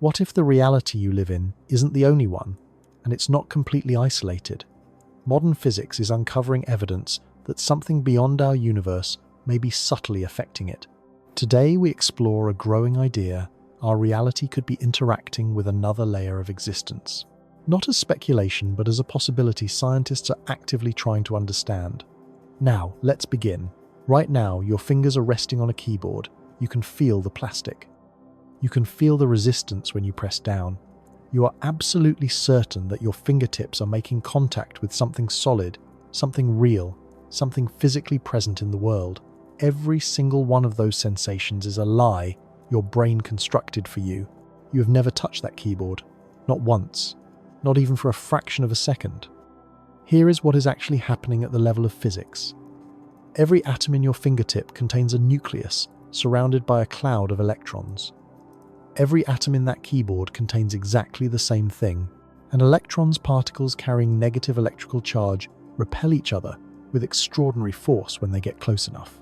What if the reality you live in isn't the only one, and it's not completely isolated? Modern physics is uncovering evidence that something beyond our universe may be subtly affecting it. Today we explore a growing idea: our reality could be interacting with another layer of existence. Not as speculation, but as a possibility scientists are actively trying to understand. Now, let's begin. Right now, your fingers are resting on a keyboard. You can feel the plastic. You can feel the resistance when you press down. You are absolutely certain that your fingertips are making contact with something solid, something real, something physically present in the world. Every single one of those sensations is a lie your brain constructed for you. You have never touched that keyboard. Not once. Not even for a fraction of a second. Here is what is actually happening at the level of physics. Every atom in your fingertip contains a nucleus surrounded by a cloud of electrons. Every atom in that keyboard contains exactly the same thing, and electrons, particles carrying negative electrical charge, repel each other with extraordinary force when they get close enough.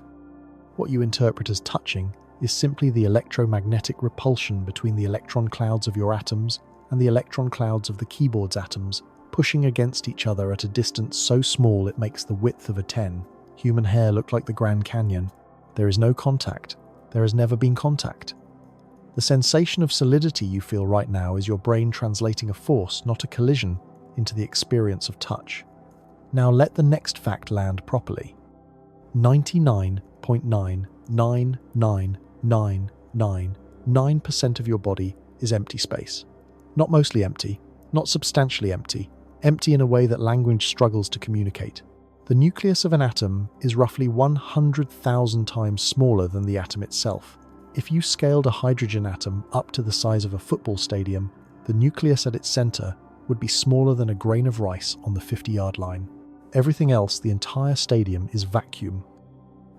What you interpret as touching is simply the electromagnetic repulsion between the electron clouds of your atoms and the electron clouds of the keyboard's atoms, pushing against each other at a distance so small it makes the width of a 10 human hair look like the Grand Canyon. There is no contact. There has never been contact. The sensation of solidity you feel right now is your brain translating a force, not a collision, into the experience of touch. Now let the next fact land properly. 99.9999999% of your body is empty space. Not mostly empty, not substantially empty, empty in a way that language struggles to communicate. The nucleus of an atom is roughly 100,000 times smaller than the atom itself. If you scaled a hydrogen atom up to the size of a football stadium, the nucleus at its center would be smaller than a grain of rice on the 50-yard line. Everything else, the entire stadium, is vacuum.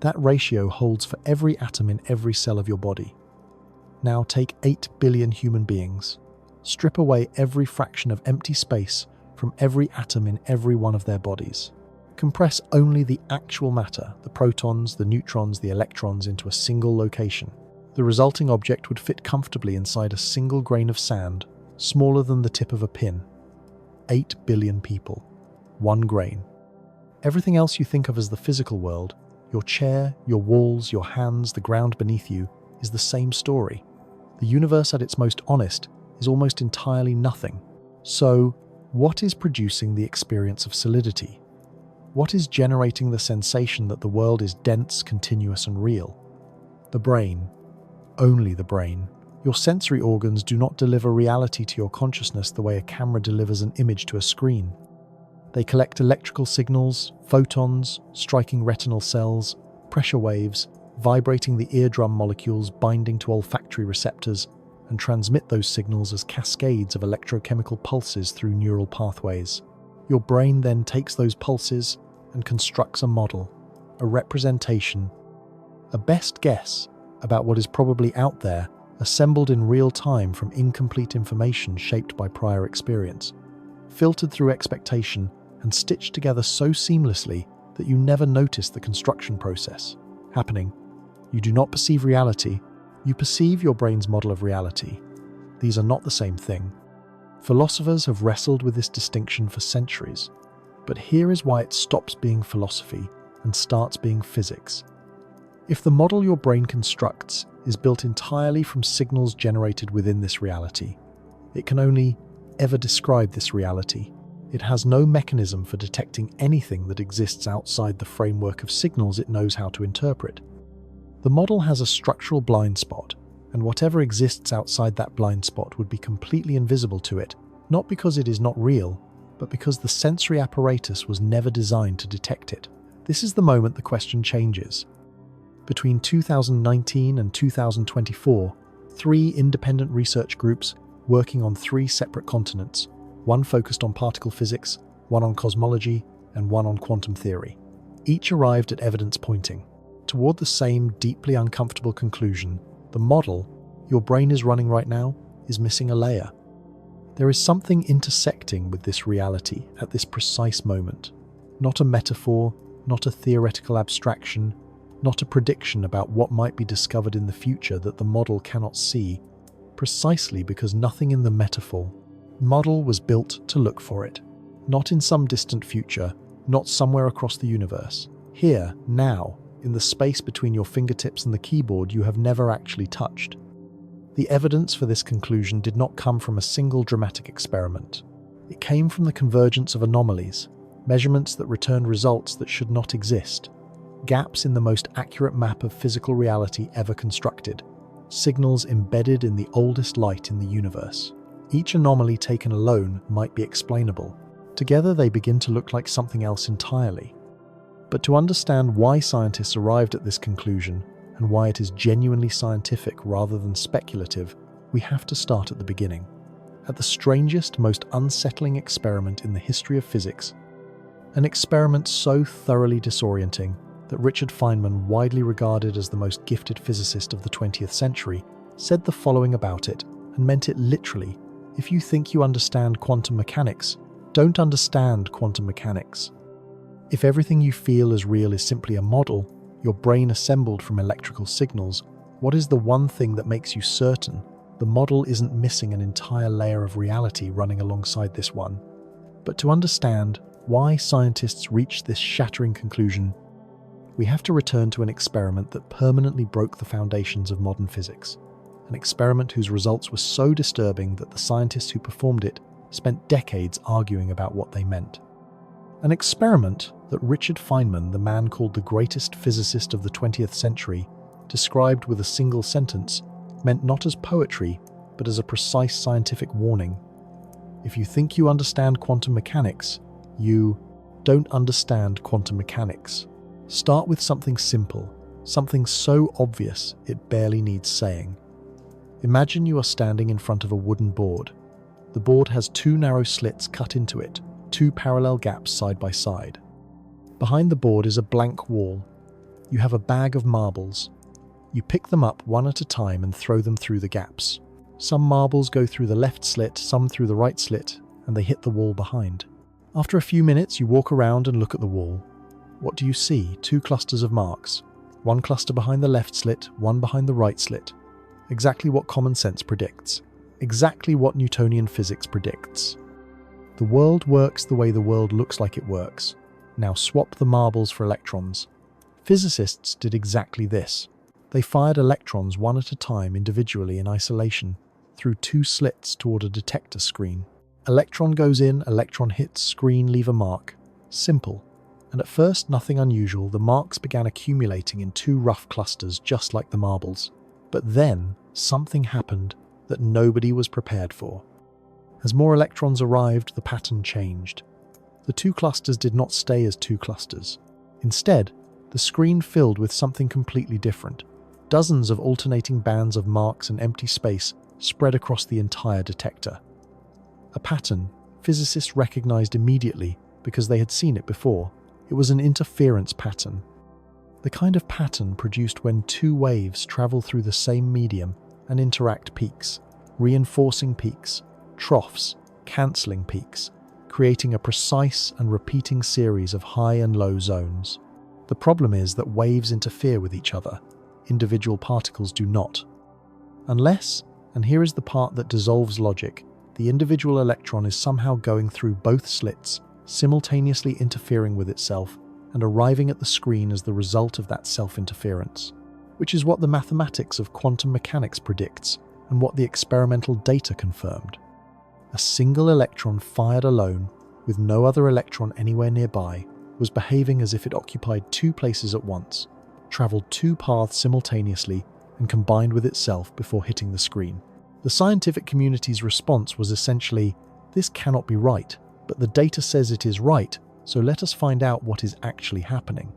That ratio holds for every atom in every cell of your body. Now take 8 billion human beings. Strip away every fraction of empty space from every atom in every one of their bodies. Compress only the actual matter, the protons, the neutrons, the electrons, into a single location. The resulting object would fit comfortably inside a single grain of sand, smaller than the tip of a pin. 8 billion people. One grain. Everything else you think of as the physical world, your chair, your walls, your hands, the ground beneath you, is the same story. The universe at its most honest is almost entirely nothing. So, what is producing the experience of solidity? What is generating the sensation that the world is dense, continuous, and real? The brain. Only the brain. Your sensory organs do not deliver reality to your consciousness the way a camera delivers an image to a screen. They collect electrical signals, photons, striking retinal cells, pressure waves, vibrating the eardrum molecules binding to olfactory receptors, and transmit those signals as cascades of electrochemical pulses through neural pathways. Your brain then takes those pulses and constructs a model, a representation, a best guess about what is probably out there, assembled in real time from incomplete information shaped by prior experience, filtered through expectation and stitched together so seamlessly that you never notice the construction process happening. You do not perceive reality, you perceive your brain's model of reality. These are not the same thing. Philosophers have wrestled with this distinction for centuries, but here is why it stops being philosophy and starts being physics. If the model your brain constructs is built entirely from signals generated within this reality, it can only ever describe this reality. It has no mechanism for detecting anything that exists outside the framework of signals it knows how to interpret. The model has a structural blind spot, and whatever exists outside that blind spot would be completely invisible to it, not because it is not real, but because the sensory apparatus was never designed to detect it. This is the moment the question changes. Between 2019 and 2024, 3 independent research groups working on 3 separate continents, one focused on particle physics, one on cosmology, and one on quantum theory, each arrived at evidence pointing toward the same deeply uncomfortable conclusion: the model your brain is running right now is missing a layer. There is something intersecting with this reality at this precise moment. Not a metaphor, not a theoretical abstraction, not a prediction about what might be discovered in the future that the model cannot see. precisely because nothing in the metaphor model was built to look for it. Not in some distant future, not somewhere across the universe. Here, now, in the space between your fingertips and the keyboard you have never actually touched. The evidence for this conclusion did not come from a single dramatic experiment. It came from the convergence of anomalies, measurements that returned results that should not exist, gaps in the most accurate map of physical reality ever constructed, signals embedded in the oldest light in the universe. Each anomaly taken alone might be explainable. Together they begin to look like something else entirely. But to understand why scientists arrived at this conclusion, and why it is genuinely scientific rather than speculative, we have to start at the beginning. At the strangest, most unsettling experiment in the history of physics. An experiment so thoroughly disorienting that Richard Feynman, widely regarded as the most gifted physicist of the 20th century, said the following about it, and meant it literally: if you think you understand quantum mechanics, don't understand quantum mechanics. If everything you feel as real is simply a model, your brain assembled from electrical signals, what is the one thing that makes you certain the model isn't missing an entire layer of reality running alongside this one? But to understand why scientists reached this shattering conclusion, we have to return to an experiment that permanently broke the foundations of modern physics. An experiment whose results were so disturbing that the scientists who performed it spent decades arguing about what they meant. An experiment that Richard Feynman, the man called the greatest physicist of the 20th century, described with a single sentence, meant not as poetry, but as a precise scientific warning. If you think you understand quantum mechanics, you don't understand quantum mechanics. Start with something simple, something so obvious it barely needs saying. Imagine you are standing in front of a wooden board. The board has two narrow slits cut into it, two parallel gaps side by side. Behind the board is a blank wall. You have a bag of marbles. You pick them up one at a time and throw them through the gaps. Some marbles go through the left slit, some through the right slit, and they hit the wall behind. After a few minutes, you walk around and look at the wall. What do you see? Two clusters of marks. One cluster behind the left slit, one behind the right slit. Exactly what common sense predicts. Exactly what Newtonian physics predicts. The world works the way the world looks like it works. Now swap the marbles for electrons. Physicists did exactly this. They fired electrons one at a time individually in isolation, through two slits toward a detector screen. Electron goes in, electron hits, screen, leave a mark. Simple. And at first nothing unusual, the marks began accumulating in two rough clusters just like the marbles. But then something happened that nobody was prepared for. As more electrons arrived, the pattern changed. The two clusters did not stay as two clusters. Instead, the screen filled with something completely different. Dozens of alternating bands of marks and empty space spread across the entire detector. A pattern physicists recognized immediately because they had seen it before. It was an interference pattern. The kind of pattern produced when two waves travel through the same medium and interact: peaks, reinforcing peaks, troughs, cancelling peaks, creating a precise and repeating series of high and low zones. The problem is that waves interfere with each other. Individual particles do not. Unless, and here is the part that dissolves logic, the individual electron is somehow going through both slits, simultaneously interfering with itself and arriving at the screen as the result of that self-interference, which is what the mathematics of quantum mechanics predicts and what the experimental data confirmed. A single electron fired alone, with no other electron anywhere nearby, was behaving as if it occupied two places at once, travelled two paths simultaneously, and combined with itself before hitting the screen. The scientific community's response was essentially, "This cannot be right, but the data says it is right, so let us find out what is actually happening."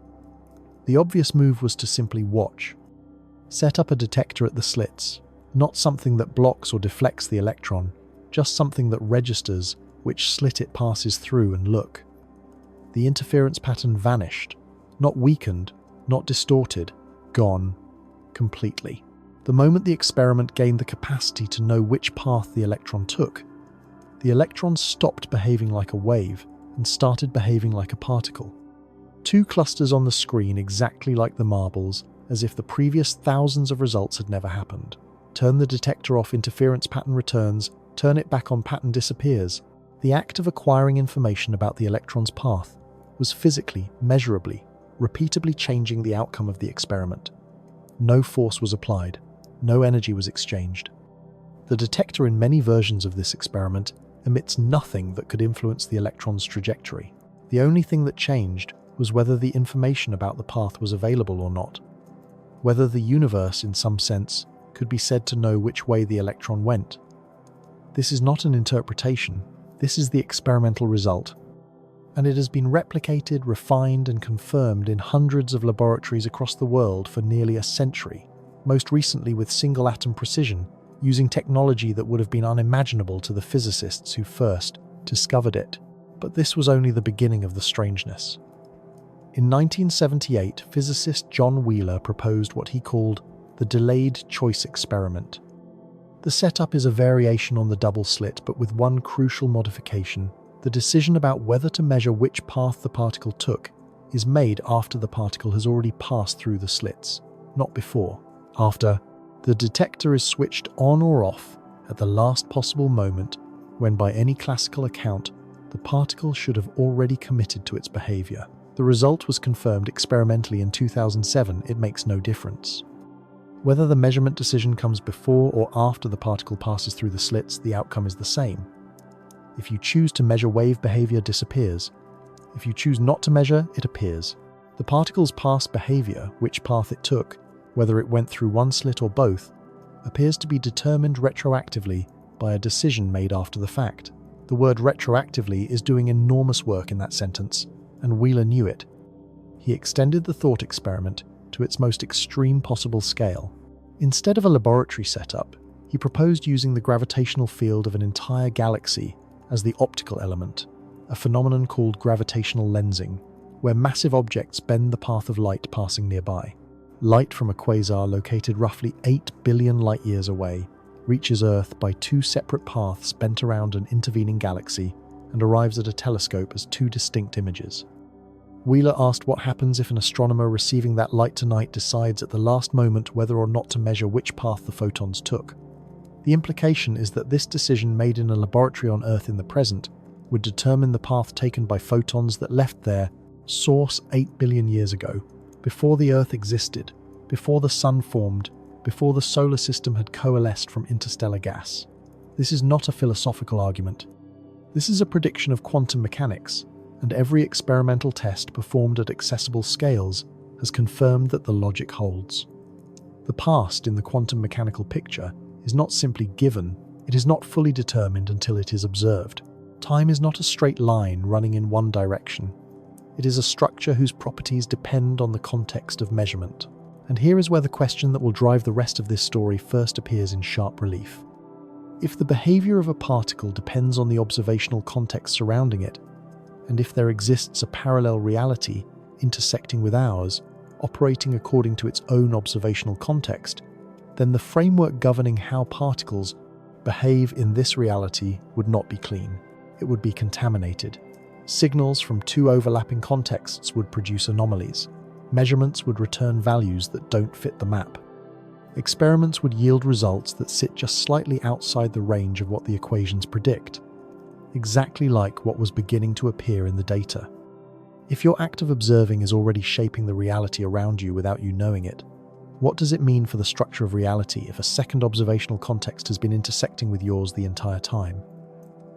The obvious move was to simply watch. Set up a detector at the slits, not something that blocks or deflects the electron, just something that registers which slit it passes through, and look. The interference pattern vanished, not weakened, not distorted, gone completely. The moment the experiment gained the capacity to know which path the electron took, the electron stopped behaving like a wave and started behaving like a particle. Two clusters on the screen exactly like the marbles, as if the previous thousands of results had never happened. turn the detector off, interference pattern returns, turn it back on, pattern disappears. The act of acquiring information about the electron's path was physically, measurably, repeatably changing the outcome of the experiment. No force was applied, no energy was exchanged. The detector in many versions of this experiment emits nothing that could influence the electron's trajectory. The only thing that changed was whether the information about the path was available or not. Whether the universe, in some sense, could be said to know which way the electron went. This is not an interpretation, this is the experimental result. And it has been replicated, refined, and confirmed in hundreds of laboratories across the world for nearly a century, most recently with single-atom precision, using technology that would have been unimaginable to the physicists who first discovered it. But this was only the beginning of the strangeness. In 1978, physicist John Wheeler proposed what he called the delayed choice experiment. The setup is a variation on the double-slit, but with one crucial modification. The decision about whether to measure which path the particle took is made after the particle has already passed through the slits, not before. After, the detector is switched on or off at the last possible moment when, by any classical account, the particle should have already committed to its behavior. The result was confirmed experimentally in 2007. It makes no difference. Whether the measurement decision comes before or after the particle passes through the slits, the outcome is the same. If you choose to measure, wave behavior disappears. If you choose not to measure, it appears. The particle's past behavior, which path it took, whether it went through one slit or both, appears to be determined retroactively by a decision made after the fact. The word retroactively is doing enormous work in that sentence, and Wheeler knew it. He extended the thought experiment to its most extreme possible scale. Instead of a laboratory setup, he proposed using the gravitational field of an entire galaxy as the optical element, a phenomenon called gravitational lensing, where massive objects bend the path of light passing nearby. Light from a quasar located roughly 8 billion light-years away reaches Earth by two separate paths bent around an intervening galaxy and arrives at a telescope as two distinct images. Wheeler asked what happens if an astronomer receiving that light tonight decides at the last moment whether or not to measure which path the photons took. The implication is that this decision made in a laboratory on Earth in the present would determine the path taken by photons that left their source 8 billion years ago, before the Earth existed, before the Sun formed, before the solar system had coalesced from interstellar gas. This is not a philosophical argument. This is a prediction of quantum mechanics, and every experimental test performed at accessible scales has confirmed that the logic holds. The past in the quantum mechanical picture is not simply given, it is not fully determined until it is observed. Time is not a straight line running in one direction. It is a structure whose properties depend on the context of measurement. And here is where the question that will drive the rest of this story first appears in sharp relief. If the behavior of a particle depends on the observational context surrounding it, and if there exists a parallel reality intersecting with ours, operating according to its own observational context, then the framework governing how particles behave in this reality would not be clean. It would be contaminated. Signals from two overlapping contexts would produce anomalies. Measurements would return values that don't fit the map. Experiments would yield results that sit just slightly outside the range of what the equations predict, exactly like what was beginning to appear in the data. If your act of observing is already shaping the reality around you without you knowing it, what does it mean for the structure of reality if a second observational context has been intersecting with yours the entire time?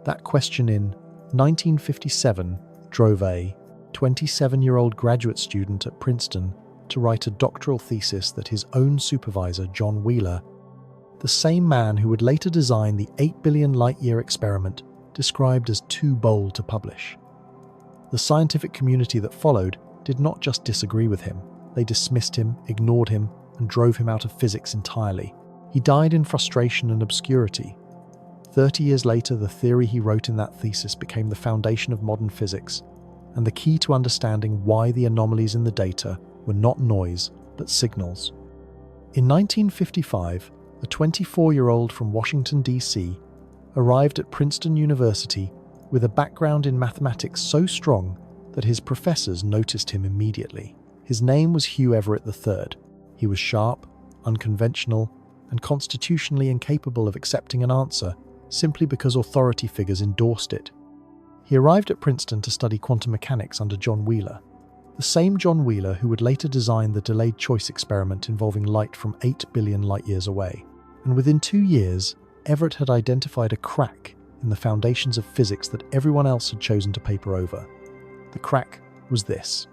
That question in 1957 drove a 27-year-old graduate student at Princeton to write a doctoral thesis that his own supervisor, John Wheeler, the same man who would later design the 8 billion light-year experiment, described as too bold to publish. The scientific community that followed did not just disagree with him, they dismissed him, ignored him, and drove him out of physics entirely. He died in frustration and obscurity. 30 years later, the theory he wrote in that thesis became the foundation of modern physics, and the key to understanding why the anomalies in the data were not noise, but signals. In 1955, a 24-year-old from Washington, D.C., arrived at Princeton University with a background in mathematics so strong that his professors noticed him immediately. His name was Hugh Everett III. He was sharp, unconventional, and constitutionally incapable of accepting an answer simply because authority figures endorsed it. He arrived at Princeton to study quantum mechanics under John Wheeler, the same John Wheeler who would later design the delayed choice experiment involving light from 8 billion light-years away. And within 2 years, Everett had identified a crack in the foundations of physics that everyone else had chosen to paper over. The crack was this.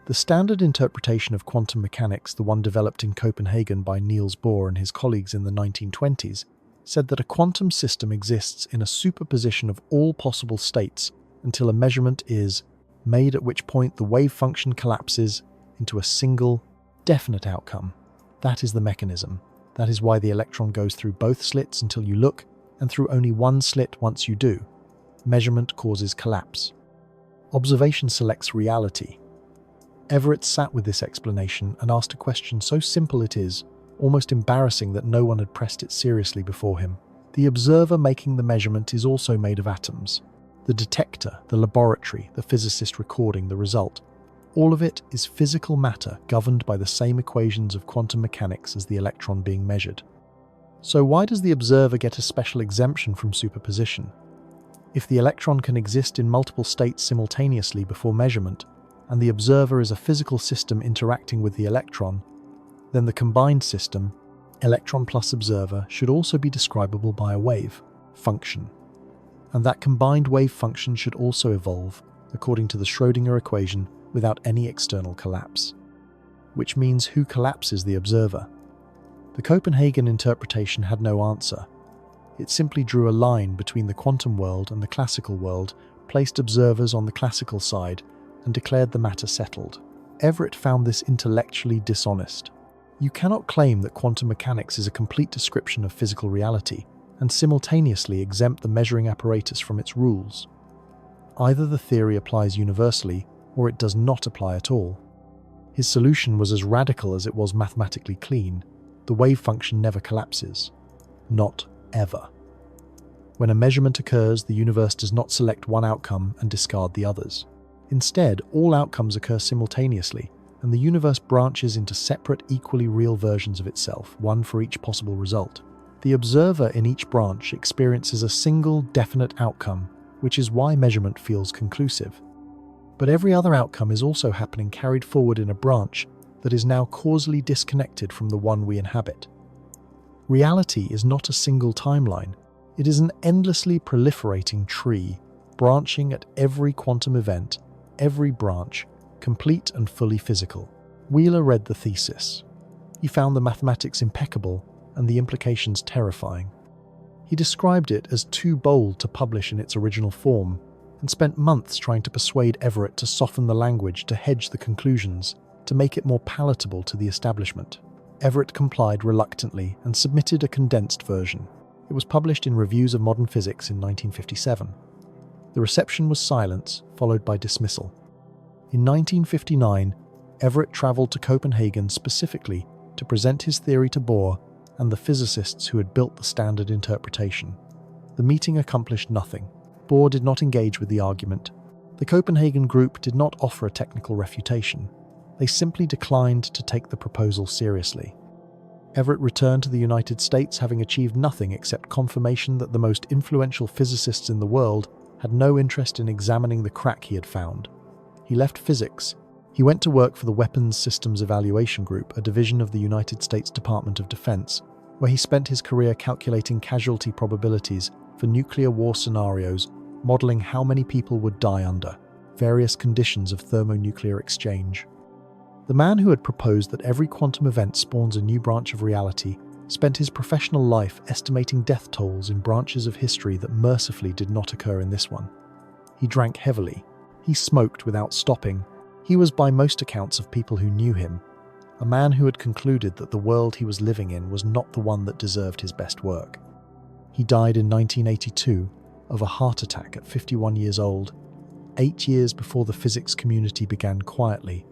The standard interpretation of quantum mechanics, the one developed in Copenhagen by Niels Bohr and his colleagues in the 1920s, said that a quantum system exists in a superposition of all possible states until a measurement is made, at which point the wave function collapses into a single, definite outcome. That is the mechanism. That is why the electron goes through both slits until you look, and through only one slit once you do. Measurement causes collapse. Observation selects reality. Everett sat with this explanation and asked a question so simple it is almost embarrassing that no one had pressed it seriously before him. The observer making the measurement is also made of atoms. The detector, the laboratory, the physicist recording the result. All of it is physical matter governed by the same equations of quantum mechanics as the electron being measured. So why does the observer get a special exemption from superposition? If the electron can exist in multiple states simultaneously before measurement, and the observer is a physical system interacting with the electron, then the combined system, electron plus observer, should also be describable by a wave function. And that combined wave function should also evolve, according to the Schrödinger equation, without any external collapse. Which means who collapses the observer? The Copenhagen interpretation had no answer. It simply drew a line between the quantum world and the classical world, placed observers on the classical side, and declared the matter settled. Everett found this intellectually dishonest. You cannot claim that quantum mechanics is a complete description of physical reality, and simultaneously exempt the measuring apparatus from its rules. Either the theory applies universally, or it does not apply at all. His solution was as radical as it was mathematically clean. The wave function never collapses. Not ever. When a measurement occurs, the universe does not select one outcome and discard the others. Instead, all outcomes occur simultaneously, and the universe branches into separate, equally real versions of itself, one for each possible result. The observer in each branch experiences a single, definite outcome, which is why measurement feels conclusive. But every other outcome is also happening carried forward in a branch that is now causally disconnected from the one we inhabit. Reality is not a single timeline. It is an endlessly proliferating tree, branching at every quantum event, every branch, complete and fully physical. Wheeler read the thesis. He found the mathematics impeccable and the implications terrifying. He described it as too bold to publish in its original form, and spent months trying to persuade Everett to soften the language, to hedge the conclusions, to make it more palatable to the establishment. Everett complied reluctantly and submitted a condensed version. It was published in Reviews of Modern Physics in 1957. The reception was silence, followed by dismissal. In 1959, Everett travelled to Copenhagen specifically to present his theory to Bohr and the physicists who had built the standard interpretation. The meeting accomplished nothing. Bohr did not engage with the argument. The Copenhagen group did not offer a technical refutation. They simply declined to take the proposal seriously. Everett returned to the United States having achieved nothing except confirmation that the most influential physicists in the world had no interest in examining the crack he had found. He left physics. He went to work for the Weapons Systems Evaluation Group, a division of the United States Department of Defense, where he spent his career calculating casualty probabilities for nuclear war scenarios, modeling how many people would die under various conditions of thermonuclear exchange. The man who had proposed that every quantum event spawns a new branch of reality spent his professional life estimating death tolls in branches of history that mercifully did not occur in this one. He drank heavily. He smoked without stopping. He was, by most accounts of people who knew him, a man who had concluded that the world he was living in was not the one that deserved his best work. He died in 1982 of a heart attack at 51 years old, 8 years before the physics community began quietly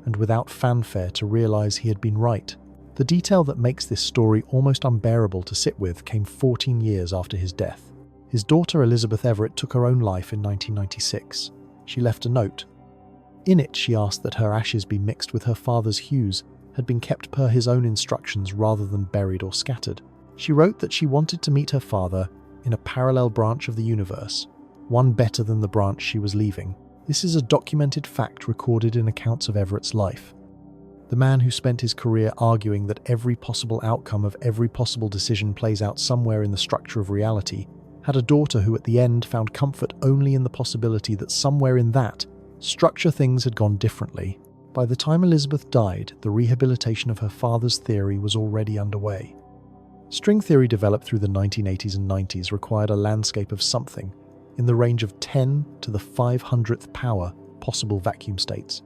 and without fanfare to realize he had been right. The detail that makes this story almost unbearable to sit with came 14 years after his death. His daughter Elizabeth Everett took her own life in 1996. She left a note. In it, she asked that her ashes be mixed with her father's hues had been kept per his own instructions rather than buried or scattered. She wrote that she wanted to meet her father in a parallel branch of the universe, one better than the branch she was leaving. This is a documented fact recorded in accounts of Everett's life. The man who spent his career arguing that every possible outcome of every possible decision plays out somewhere in the structure of reality had a daughter who at the end found comfort only in the possibility that somewhere in that structure things had gone differently. By the time Elizabeth died, the rehabilitation of her father's theory was already underway. String theory developed through the 1980s and 90s required a landscape of something in the range of 10 to the 500th power possible vacuum states,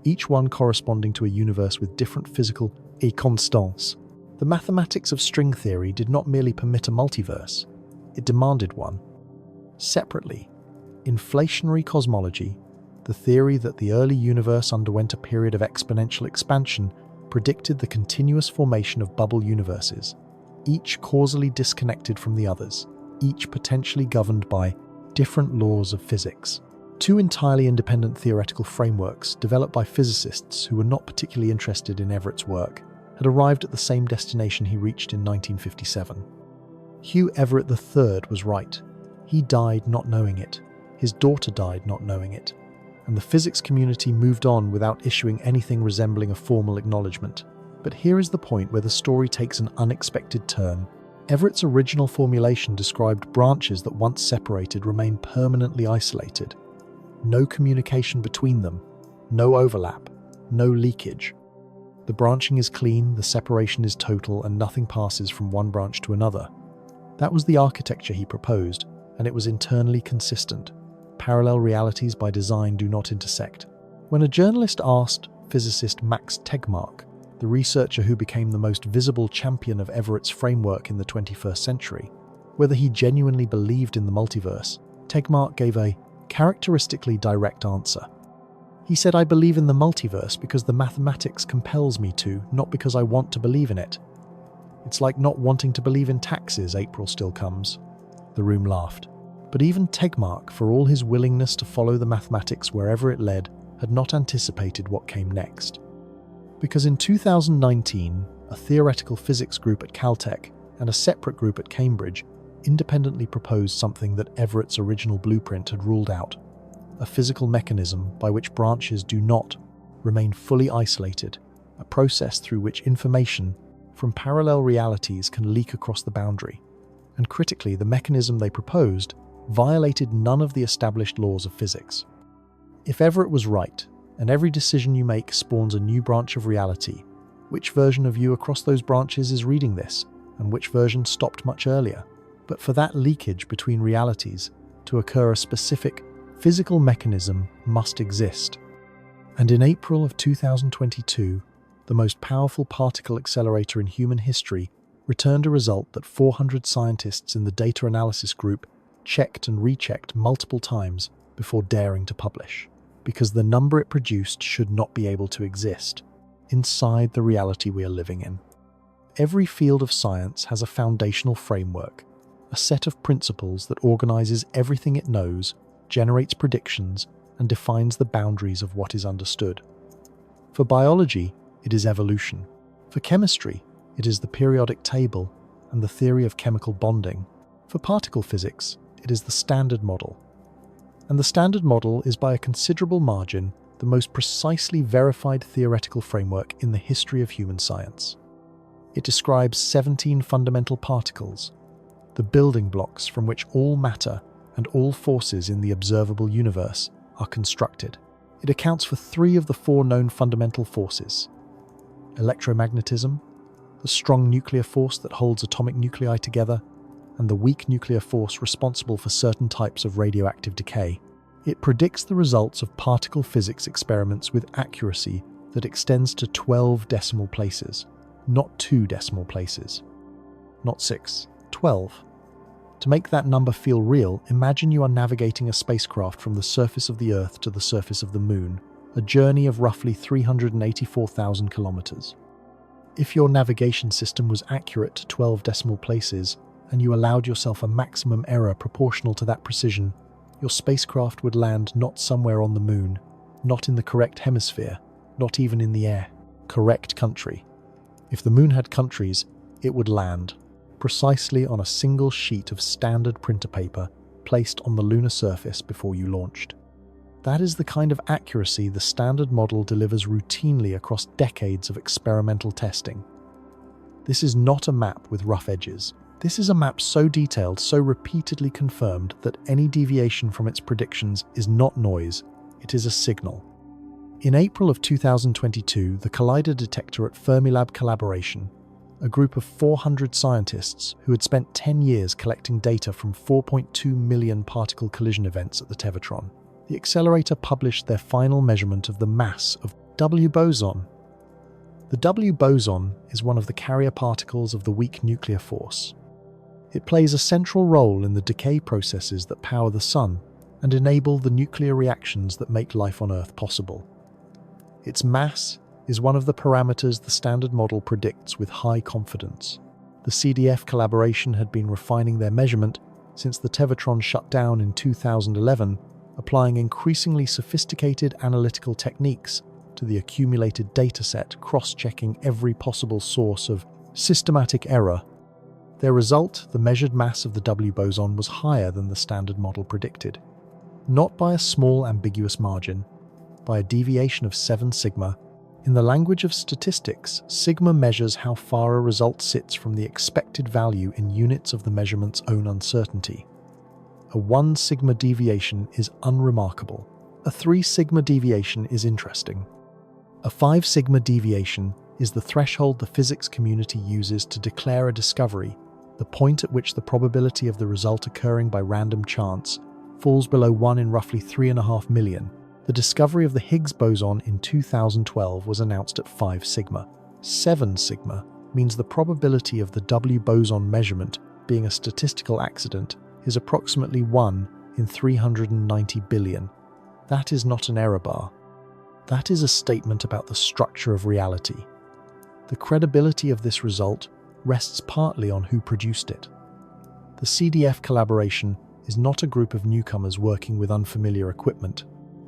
each one corresponding to a universe with different physical constants. The mathematics of string theory did not merely permit a multiverse, it demanded one. Separately, inflationary cosmology, the theory that the early universe underwent a period of exponential expansion, predicted the continuous formation of bubble universes, each causally disconnected from the others, each potentially governed by different laws of physics. Two entirely independent theoretical frameworks, developed by physicists who were not particularly interested in Everett's work, had arrived at the same destination he reached in 1957. Hugh Everett III was right. He died not knowing it. His daughter died not knowing it. And the physics community moved on without issuing anything resembling a formal acknowledgement. But here is the point where the story takes an unexpected turn. Everett's original formulation described branches that once separated remain permanently isolated. No communication between them, no overlap, no leakage. The branching is clean, the separation is total, and nothing passes from one branch to another. That was the architecture he proposed, and it was internally consistent. Parallel realities by design do not intersect. When a journalist asked physicist Max Tegmark, the researcher who became the most visible champion of Everett's framework in the 21st century, whether he genuinely believed in the multiverse, Tegmark gave a characteristically direct answer. He said, "I believe in the multiverse because the mathematics compels me to, not because I want to believe in it. It's like not wanting to believe in taxes, April still comes." The room laughed. But even Tegmark, for all his willingness to follow the mathematics wherever it led, had not anticipated what came next. Because in 2019, a theoretical physics group at Caltech and a separate group at Cambridge independently proposed something that Everett's original blueprint had ruled out: a physical mechanism by which branches do not remain fully isolated, a process through which information from parallel realities can leak across the boundary. And critically, the mechanism they proposed violated none of the established laws of physics. If Everett was right, and every decision you make spawns a new branch of reality, which version of you across those branches is reading this, and which version stopped much earlier? But for that leakage between realities to occur, a specific physical mechanism must exist. And in April of 2022, the most powerful particle accelerator in human history returned a result that 400 scientists in the data analysis group checked and rechecked multiple times before daring to publish, because the number it produced should not be able to exist inside the reality we are living in. Every field of science has a foundational framework, a set of principles that organizes everything it knows, generates predictions, and defines the boundaries of what is understood. For biology, it is evolution. For chemistry, it is the periodic table and the theory of chemical bonding. For particle physics, it is the Standard Model. And the Standard Model is by a considerable margin the most precisely verified theoretical framework in the history of human science. It describes 17 fundamental particles, the building blocks from which all matter and all forces in the observable universe are constructed. It accounts for 3 of the 4 known fundamental forces: electromagnetism, the strong nuclear force that holds atomic nuclei together, and the weak nuclear force responsible for certain types of radioactive decay. It predicts the results of particle physics experiments with accuracy that extends to 12 decimal places, not 2 decimal places, not 6, 12. To make that number feel real, imagine you are navigating a spacecraft from the surface of the Earth to the surface of the Moon, a journey of roughly 384,000 kilometers. If your navigation system was accurate to 12 decimal places, and you allowed yourself a maximum error proportional to that precision, your spacecraft would land not somewhere on the Moon, not in the correct hemisphere, not even in the air. correct country. If the moon had countries, it would land precisely on a single sheet of standard printer paper placed on the lunar surface before you launched. That is the kind of accuracy the standard model delivers routinely across decades of experimental testing. This is not a map with rough edges. This is a map so detailed, so repeatedly confirmed that any deviation from its predictions is not noise, it is a signal. In April of 2022, the Collider detector at Fermilab Collaboration, a group of 400 scientists who had spent 10 years collecting data from 4.2 million particle collision events at the Tevatron, the accelerator published their final measurement of the mass of W boson. The W boson is one of the carrier particles of the weak nuclear force. It plays a central role in the decay processes that power the Sun and enable the nuclear reactions that make life on Earth possible. Its mass is one of the parameters the standard model predicts with high confidence. The CDF collaboration had been refining their measurement since the Tevatron shut down in 2011, applying increasingly sophisticated analytical techniques to the accumulated dataset, cross-checking every possible source of systematic error. Their result, the measured mass of the W boson, was higher than the standard model predicted. Not by a small ambiguous margin, by a deviation of 7 sigma. In the language of statistics, sigma measures how far a result sits from the expected value in units of the measurement's own uncertainty. A 1 sigma deviation is unremarkable. A 3 sigma deviation is interesting. A 5 sigma deviation is the threshold the physics community uses to declare a discovery, the point at which the probability of the result occurring by random chance falls below 1 in roughly 3.5 million. The discovery of the Higgs boson in 2012 was announced at 5 sigma. 7 sigma means the probability of the W boson measurement being a statistical accident is approximately 1 in 390 billion. That is not an error bar. That is a statement about the structure of reality. The credibility of this result rests partly on who produced it. The CDF collaboration is not a group of newcomers working with unfamiliar equipment.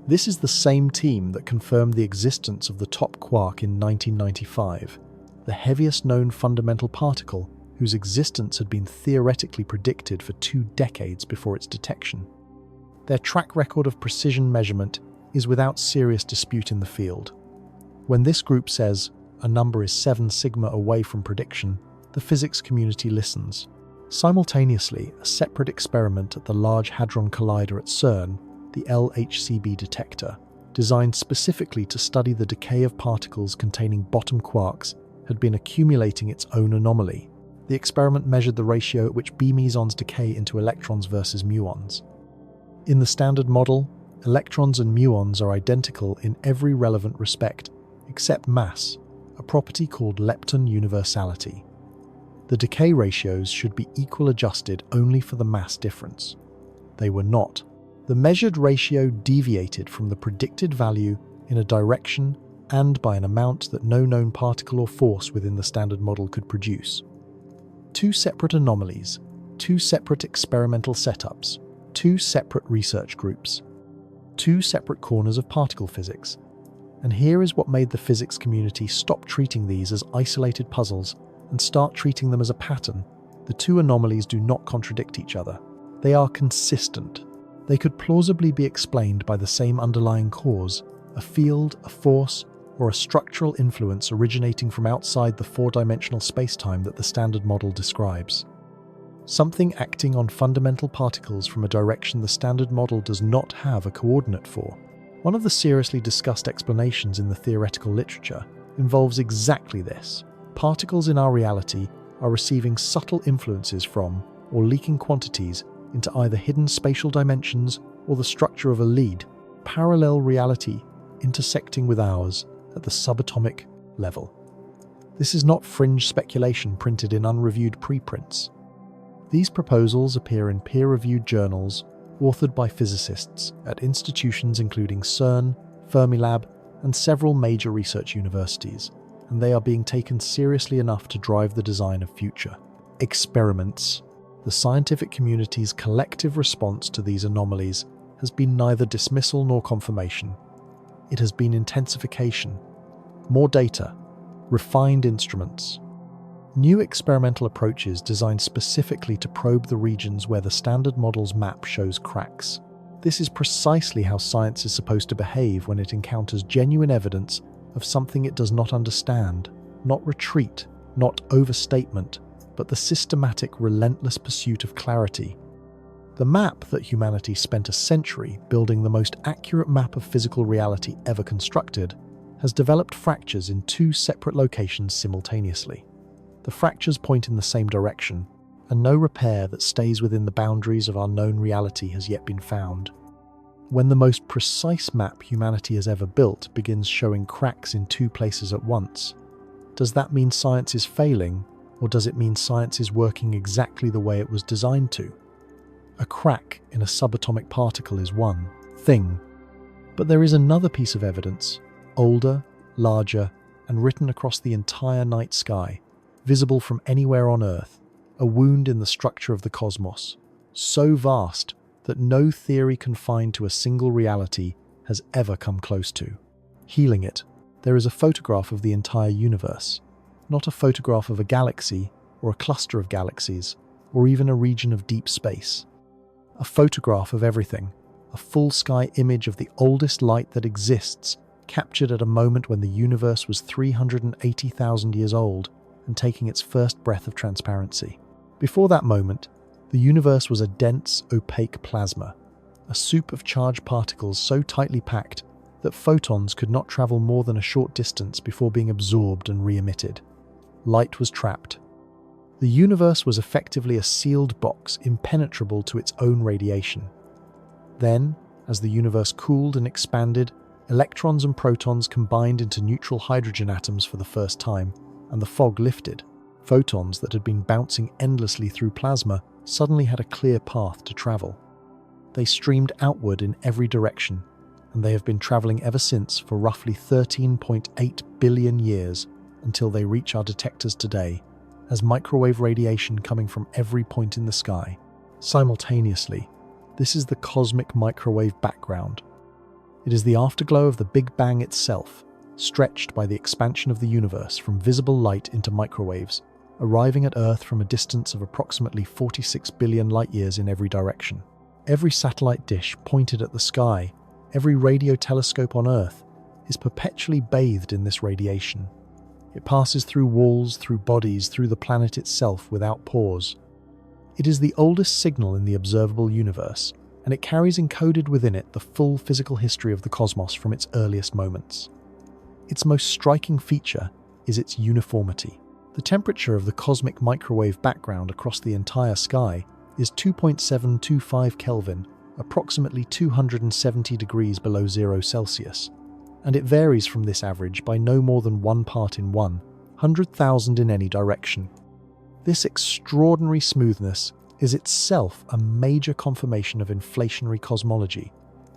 This is the same team that confirmed the existence of the top quark in 1995, the heaviest known fundamental particle whose existence had been theoretically predicted for 2 decades before its detection. Their track record of precision measurement is without serious dispute in the field. When this group says a number is 7 sigma away from prediction, the physics community listens. Simultaneously, a separate experiment at the Large Hadron Collider at CERN, the LHCb detector, designed specifically to study the decay of particles containing bottom quarks, had been accumulating its own anomaly. The experiment measured the ratio at which B mesons decay into electrons versus muons. In the standard model, electrons and muons are identical in every relevant respect, except mass, a property called lepton universality. The decay ratios should be equal adjusted only for the mass difference. They were not. The measured ratio deviated from the predicted value in a direction and by an amount that no known particle or force within the standard model could produce. 2 separate anomalies, 2 separate experimental setups, 2 separate research groups, 2 separate corners of particle physics. And here is what made the physics community stop treating these as isolated puzzles and start treating them as a pattern. The 2 anomalies do not contradict each other. They are consistent. They could plausibly be explained by the same underlying cause, a field, a force, or a structural influence originating from outside the 4-dimensional spacetime that the standard model describes. Something acting on fundamental particles from a direction the standard model does not have a coordinate for. One of the seriously discussed explanations in the theoretical literature involves exactly this. Particles in our reality are receiving subtle influences from, or leaking quantities into either hidden spatial dimensions or the structure of a lead, parallel reality intersecting with ours at the subatomic level. This is not fringe speculation printed in unreviewed preprints. These proposals appear in peer-reviewed journals authored by physicists at institutions including CERN, Fermilab, and several major research universities, and they are being taken seriously enough to drive the design of future experiments. The scientific community's collective response to these anomalies has been neither dismissal nor confirmation. It has been intensification. More data, refined instruments. New experimental approaches designed specifically to probe the regions where the standard model's map shows cracks. This is precisely how science is supposed to behave when it encounters genuine evidence of something it does not understand. Not retreat, not overstatement, but the systematic, relentless pursuit of clarity. The map that humanity spent a century building the most accurate map of physical reality ever constructed has developed fractures in two separate locations simultaneously. The fractures point in the same direction, and no repair that stays within the boundaries of our known reality has yet been found. When the most precise map humanity has ever built begins showing cracks in two places at once, does that mean science is failing, or does it mean science is working exactly the way it was designed to? A crack in a subatomic particle is one thing, but there is another piece of evidence, older, larger, and written across the entire night sky, visible from anywhere on Earth, a wound in the structure of the cosmos, so vast that no theory confined to a single reality has ever come close to. Healing it, there is a photograph of the entire universe, not a photograph of a galaxy or a cluster of galaxies, or even a region of deep space. A photograph of everything, a full sky image of the oldest light that exists, captured at a moment when the universe was 380,000 years old and taking its first breath of transparency. Before that moment, the universe was a dense, opaque plasma, a soup of charged particles so tightly packed that photons could not travel more than a short distance before being absorbed and re-emitted. Light was trapped. The universe was effectively a sealed box impenetrable to its own radiation. Then, as the universe cooled and expanded, electrons and protons combined into neutral hydrogen atoms for the first time, and the fog lifted. Photons that had been bouncing endlessly through plasma suddenly had a clear path to travel. They streamed outward in every direction, and they have been traveling ever since for roughly 13.8 billion years until they reach our detectors today, as microwave radiation coming from every point in the sky. Simultaneously, this is the cosmic microwave background. It is the afterglow of the Big Bang itself, stretched by the expansion of the universe from visible light into microwaves, arriving at Earth from a distance of approximately 46 billion light-years in every direction. Every satellite dish pointed at the sky, every radio telescope on Earth, is perpetually bathed in this radiation. It passes through walls, through bodies, through the planet itself without pause. It is the oldest signal in the observable universe, and it carries encoded within it the full physical history of the cosmos from its earliest moments. Its most striking feature is its uniformity. The temperature of the cosmic microwave background across the entire sky is 2.725 Kelvin, approximately 270 degrees below 0 Celsius, and it varies from this average by no more than 1 part in 100,000 in any direction. This extraordinary smoothness is itself a major confirmation of inflationary cosmology,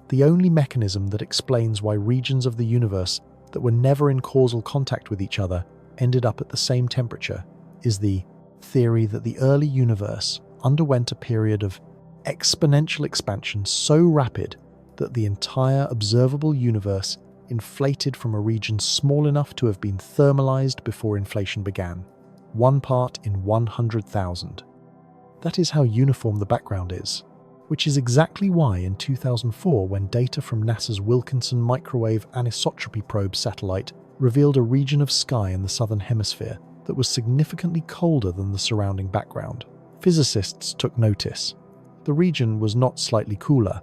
the only mechanism that explains why regions of the universe that were never in causal contact with each other ended up at the same temperature, is the theory that the early universe underwent a period of exponential expansion so rapid that the entire observable universe inflated from a region small enough to have been thermalized before inflation began. 1 part in 100,000. That is how uniform the background is, which is exactly why in 2004, when data from NASA's Wilkinson Microwave Anisotropy Probe satellite revealed a region of sky in the southern hemisphere that was significantly colder than the surrounding background, physicists took notice. The region was not slightly cooler.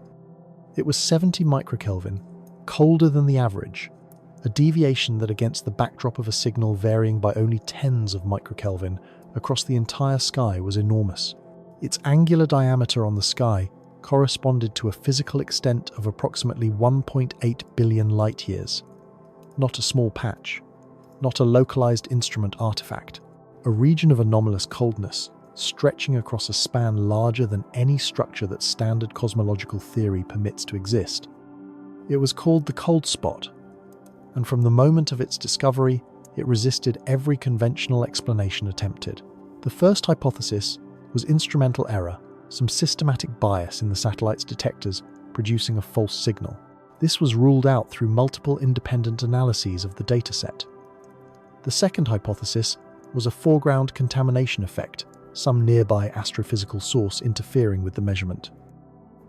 It was 70 microkelvin, colder than the average, a deviation that, against the backdrop of a signal varying by only tens of microkelvin across the entire sky, was enormous. Its angular diameter on the sky corresponded to a physical extent of approximately 1.8 billion light-years. Not a small patch, not a localized instrument artifact, a region of anomalous coldness stretching across a span larger than any structure that standard cosmological theory permits to exist. It was called the cold spot, and from the moment of its discovery, it resisted every conventional explanation attempted. The first hypothesis was instrumental error, some systematic bias in the satellite's detectors producing a false signal. This was ruled out through multiple independent analyses of the dataset. The second hypothesis was a foreground contamination effect, some nearby astrophysical source interfering with the measurement.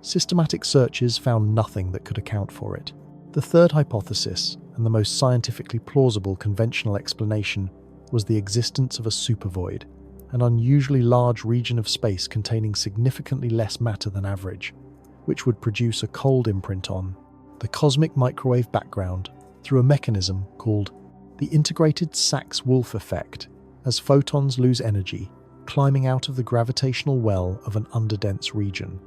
Systematic searches found nothing that could account for it. The third hypothesis, and the most scientifically plausible conventional explanation, was the existence of a supervoid, an unusually large region of space containing significantly less matter than average, which would produce a cold imprint on the cosmic microwave background through a mechanism called the integrated Sachs-Wolf effect, as photons lose energy, climbing out of the gravitational well of an underdense region.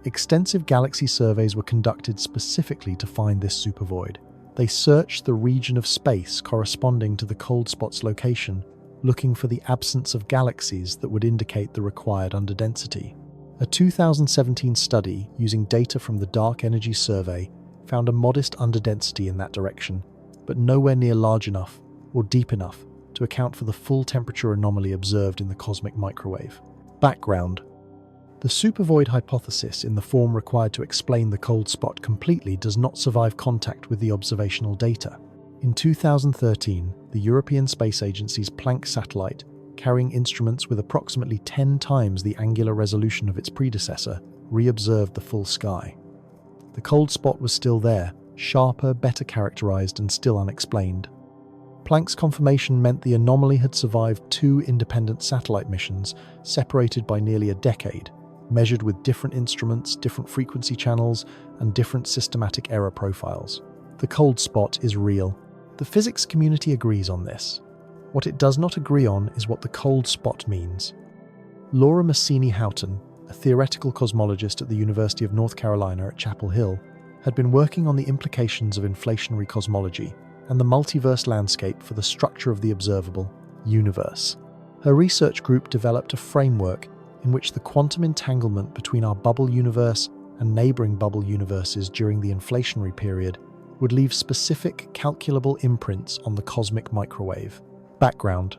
Extensive galaxy surveys were conducted specifically to find this supervoid. They searched the region of space corresponding to the cold spot's location, looking for the absence of galaxies that would indicate the required underdensity. A 2017 study using data from the Dark Energy Survey found a modest underdensity in that direction, but nowhere near large enough or deep enough to account for the full temperature anomaly observed in the cosmic microwave. Background. The supervoid hypothesis in the form required to explain the cold spot completely does not survive contact with the observational data. In 2013, the European Space Agency's Planck satellite, carrying instruments with approximately 10 times the angular resolution of its predecessor, re-observed the full sky. The cold spot was still there, sharper, better characterized, and still unexplained. Planck's confirmation meant the anomaly had survived 2 independent satellite missions, separated by nearly a decade, measured with different instruments, different frequency channels, and different systematic error profiles. The cold spot is real. The physics community agrees on this. What it does not agree on is what the cold spot means. Laura Massini-Houghton, a theoretical cosmologist at the University of North Carolina at Chapel Hill, had been working on the implications of inflationary cosmology and the multiverse landscape for the structure of the observable universe. Her research group developed a framework in which the quantum entanglement between our bubble universe and neighboring bubble universes during the inflationary period would leave specific calculable imprints on the cosmic microwave. Background.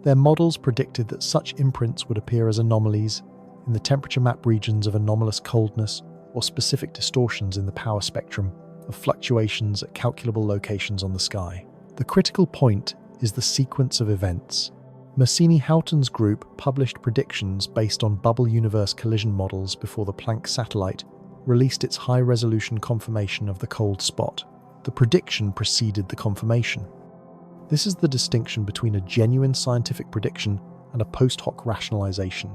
Their models predicted that such imprints would appear as anomalies in the temperature map regions of anomalous coldness or specific distortions in the power spectrum of fluctuations at calculable locations on the sky. The critical point is the sequence of events. Massini-Houghton's group published predictions based on bubble universe collision models before the Planck satellite released its high-resolution confirmation of the cold spot. The prediction preceded the confirmation. This is the distinction between a genuine scientific prediction and a post hoc rationalization.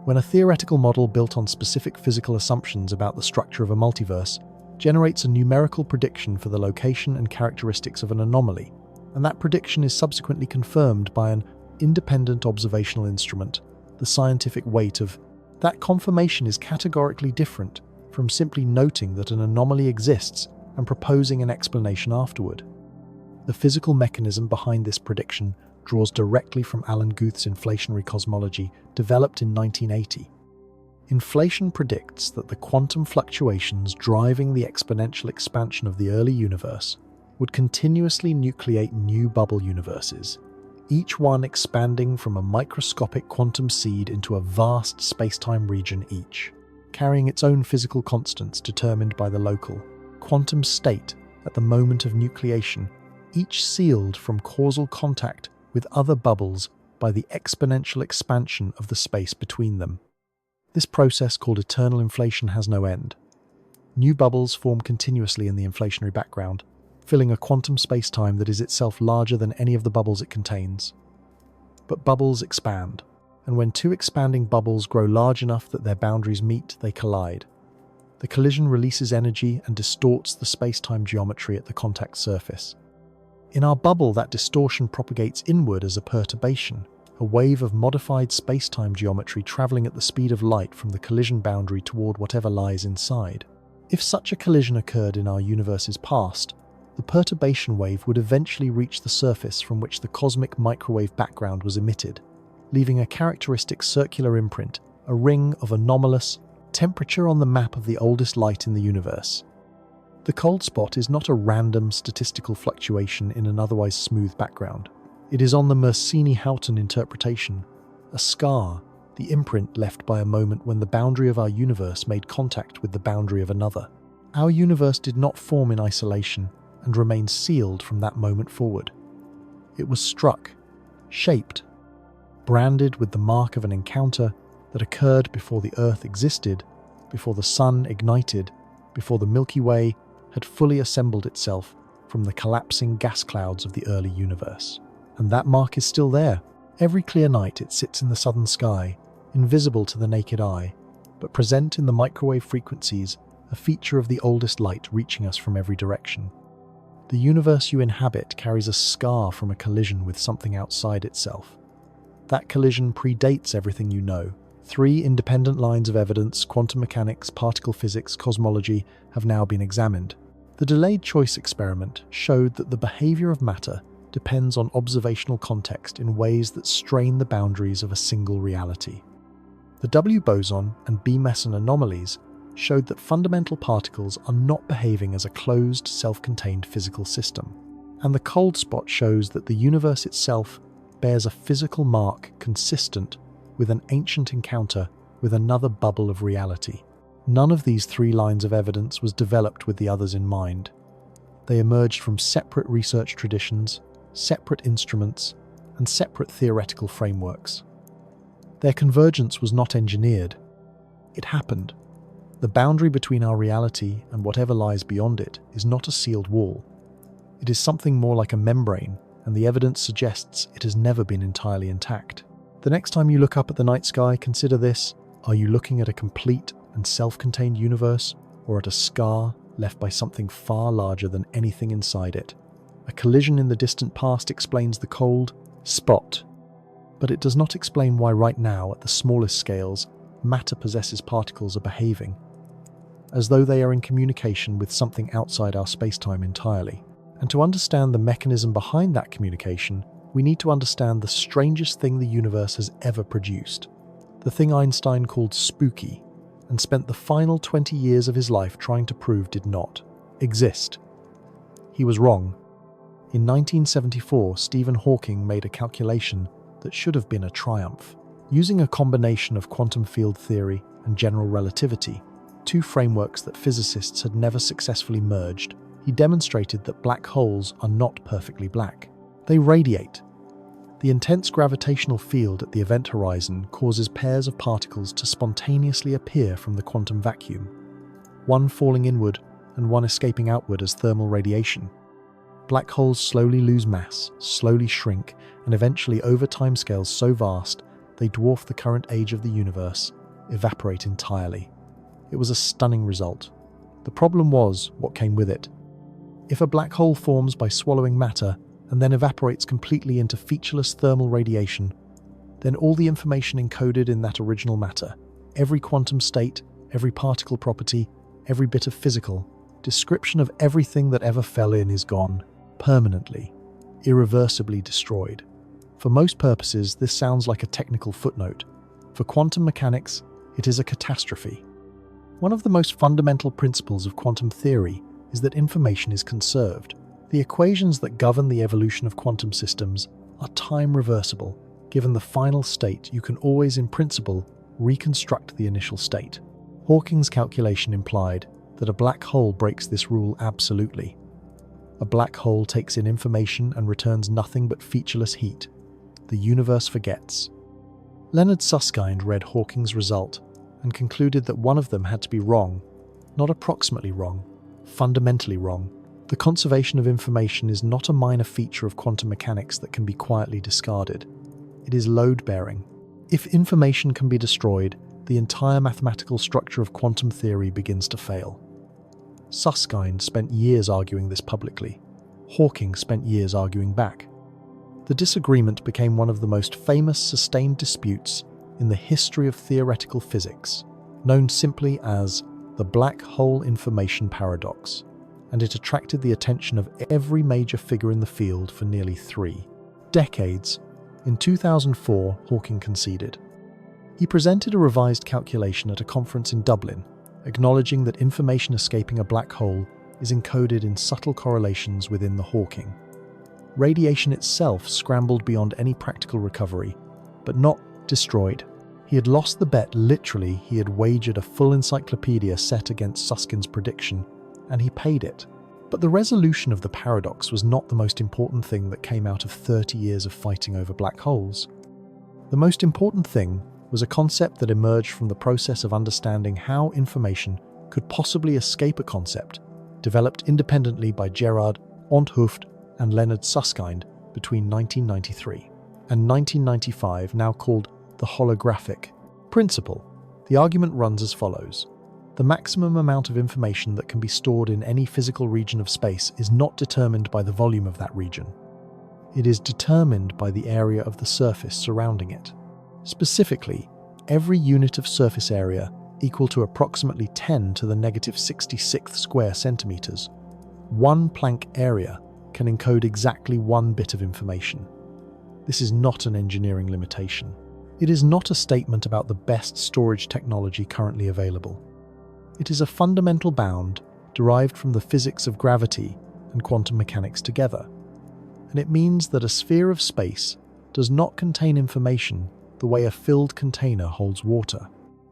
When a theoretical model built on specific physical assumptions about the structure of a multiverse generates a numerical prediction for the location and characteristics of an anomaly, and that prediction is subsequently confirmed by an independent observational instrument, the scientific weight of that confirmation is categorically different from simply noting that an anomaly exists and proposing an explanation afterward. The physical mechanism behind this prediction draws directly from Alan Guth's inflationary cosmology, developed in 1980. Inflation predicts that the quantum fluctuations driving the exponential expansion of the early universe would continuously nucleate new bubble universes, each one expanding from a microscopic quantum seed into a vast spacetime region each, carrying its own physical constants determined by the local quantum state at the moment of nucleation, each sealed from causal contact with other bubbles by the exponential expansion of the space between them. This process, called eternal inflation, has no end. New bubbles form continuously in the inflationary background, filling a quantum space-time that is itself larger than any of the bubbles it contains. But bubbles expand, and when 2 expanding bubbles grow large enough that their boundaries meet, they collide. The collision releases energy and distorts the space-time geometry at the contact surface. In our bubble, that distortion propagates inward as a perturbation, a wave of modified space-time geometry traveling at the speed of light from the collision boundary toward whatever lies inside. If such a collision occurred in our universe's past, the perturbation wave would eventually reach the surface from which the cosmic microwave background was emitted, leaving a characteristic circular imprint, a ring of anomalous temperature on the map of the oldest light in the universe. The cold spot is not a random statistical fluctuation in an otherwise smooth background. It is, on the Massini-Houghton interpretation, a scar, the imprint left by a moment when the boundary of our universe made contact with the boundary of another. Our universe did not form in isolation and remained sealed from that moment forward. It was struck, shaped, branded with the mark of an encounter that occurred before the Earth existed, before the Sun ignited, before the Milky Way had fully assembled itself from the collapsing gas clouds of the early universe. And that mark is still there. Every clear night it sits in the southern sky, invisible to the naked eye, but present in the microwave frequencies, a feature of the oldest light reaching us from every direction. The universe you inhabit carries a scar from a collision with something outside itself. That collision predates everything you know. 3 independent lines of evidence, quantum mechanics, particle physics, cosmology, have now been examined. The delayed choice experiment showed that the behavior of matter depends on observational context in ways that strain the boundaries of a single reality. The W boson and B-meson anomalies showed that fundamental particles are not behaving as a closed, self-contained physical system. And the cold spot shows that the universe itself bears a physical mark consistent with an ancient encounter with another bubble of reality. None of these 3 lines of evidence was developed with the others in mind. They emerged from separate research traditions, separate instruments, and separate theoretical frameworks. Their convergence was not engineered. It happened. The boundary between our reality and whatever lies beyond it is not a sealed wall. It is something more like a membrane, and the evidence suggests it has never been entirely intact. The next time you look up at the night sky, consider this. Are you looking at a complete and self-contained universe, or at a scar left by something far larger than anything inside it? A collision in the distant past explains the cold spot, but it does not explain why right now, at the smallest scales, matter possesses particles are behaving, as though they are in communication with something outside our spacetime entirely. And to understand the mechanism behind that communication, we need to understand the strangest thing the universe has ever produced. The thing Einstein called spooky, and spent the final 20 years of his life trying to prove did not exist. He was wrong. In 1974, Stephen Hawking made a calculation that should have been a triumph. Using a combination of quantum field theory and general relativity, 2 frameworks that physicists had never successfully merged, he demonstrated that black holes are not perfectly black. They radiate. The intense gravitational field at the event horizon causes pairs of particles to spontaneously appear from the quantum vacuum, one falling inward and one escaping outward as thermal radiation. Black holes slowly lose mass, slowly shrink, and eventually, over timescales so vast, they dwarf the current age of the universe, evaporate entirely. It was a stunning result. The problem was what came with it. If a black hole forms by swallowing matter and then evaporates completely into featureless thermal radiation, then all the information encoded in that original matter, every quantum state, every particle property, every bit of physical description of everything that ever fell in is gone, permanently, irreversibly destroyed. For most purposes, this sounds like a technical footnote. For quantum mechanics, it is a catastrophe. One of the most fundamental principles of quantum theory is that information is conserved. The equations that govern the evolution of quantum systems are time reversible. Given the final state, you can always, in principle, reconstruct the initial state. Hawking's calculation implied that a black hole breaks this rule absolutely. A black hole takes in information and returns nothing but featureless heat. The universe forgets. Leonard Susskind read Hawking's result and concluded that one of them had to be wrong, not approximately wrong, fundamentally wrong. The conservation of information is not a minor feature of quantum mechanics that can be quietly discarded. It is load-bearing. If information can be destroyed, the entire mathematical structure of quantum theory begins to fail. Susskind spent years arguing this publicly. Hawking spent years arguing back. The disagreement became one of the most famous sustained disputes in the history of theoretical physics, known simply as the black hole information paradox, and it attracted the attention of every major figure in the field for nearly 3 decades. In 2004, Hawking conceded. He presented a revised calculation at a conference in Dublin, acknowledging that information escaping a black hole is encoded in subtle correlations within the Hawking. Radiation itself scrambled beyond any practical recovery, but not destroyed. He had lost the bet. Literally, he had wagered a full encyclopedia set against Suskind's prediction, and he paid it. But the resolution of the paradox was not the most important thing that came out of 30 years of fighting over black holes. The most important thing was a concept that emerged from the process of understanding how information could possibly escape a concept developed independently by Gerard 't Hooft and Leonard Susskind between 1993 and 1995, now called the holographic principle. The argument runs as follows. The maximum amount of information that can be stored in any physical region of space is not determined by the volume of that region. It is determined by the area of the surface surrounding it. Specifically, every unit of surface area equal to approximately 10 to the negative 66th square centimeters, one Planck area can encode exactly one bit of information. This is not an engineering limitation. It is not a statement about the best storage technology currently available. It is a fundamental bound derived from the physics of gravity and quantum mechanics together. And it means that a sphere of space does not contain information the way a filled container holds water.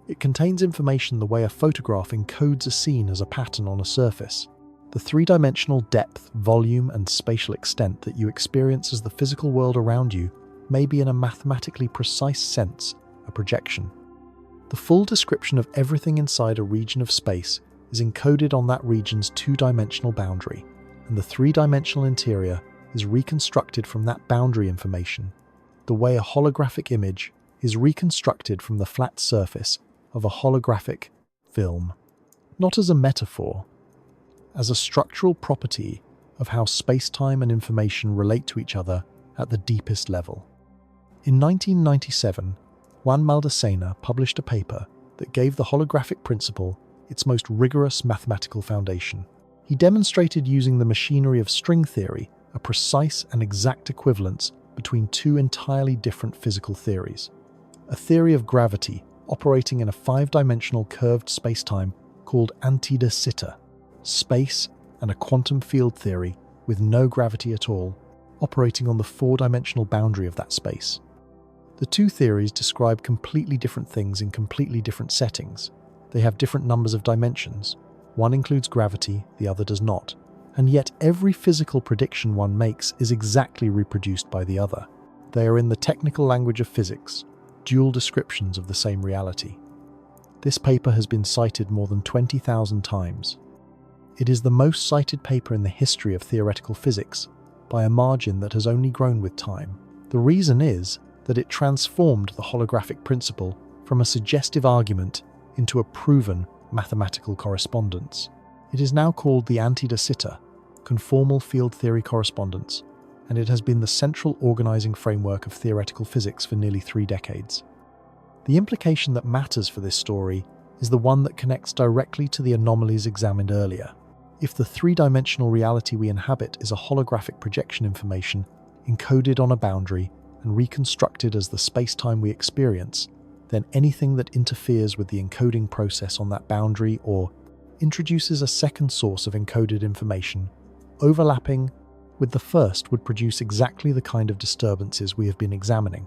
It contains information the way a photograph encodes a scene as a pattern on a surface. The three-dimensional depth, volume, and spatial extent that you experience as the physical world around you may be, in a mathematically precise sense, a projection. The full description of everything inside a region of space is encoded on that region's two-dimensional boundary, and the three-dimensional interior is reconstructed from that boundary information, the way a holographic image is reconstructed from the flat surface of a holographic film, not as a metaphor, as a structural property of how space-time and information relate to each other at the deepest level. In 1997, Juan Maldacena published a paper that gave the holographic principle its most rigorous mathematical foundation. He demonstrated using the machinery of string theory a precise and exact equivalence between two entirely different physical theories. A theory of gravity operating in a five-dimensional curved spacetime called de Sitter, space, and a quantum field theory with no gravity at all, operating on the four-dimensional boundary of that space. The two theories describe completely different things in completely different settings. They have different numbers of dimensions. One includes gravity, the other does not. And yet every physical prediction one makes is exactly reproduced by the other. They are, in the technical language of physics, dual descriptions of the same reality. This paper has been cited more than 20,000 times. It is the most cited paper in the history of theoretical physics, by a margin that has only grown with time. The reason is that it transformed the holographic principle from a suggestive argument into a proven mathematical correspondence. It is now called the de Sitter, conformal field theory correspondence, and it has been the central organizing framework of theoretical physics for nearly 3 decades. The implication that matters for this story is the one that connects directly to the anomalies examined earlier. If the three-dimensional reality we inhabit is a holographic projection information encoded on a boundary and reconstructed as the space-time we experience, then anything that interferes with the encoding process on that boundary or introduces a second source of encoded information overlapping with the first would produce exactly the kind of disturbances we have been examining.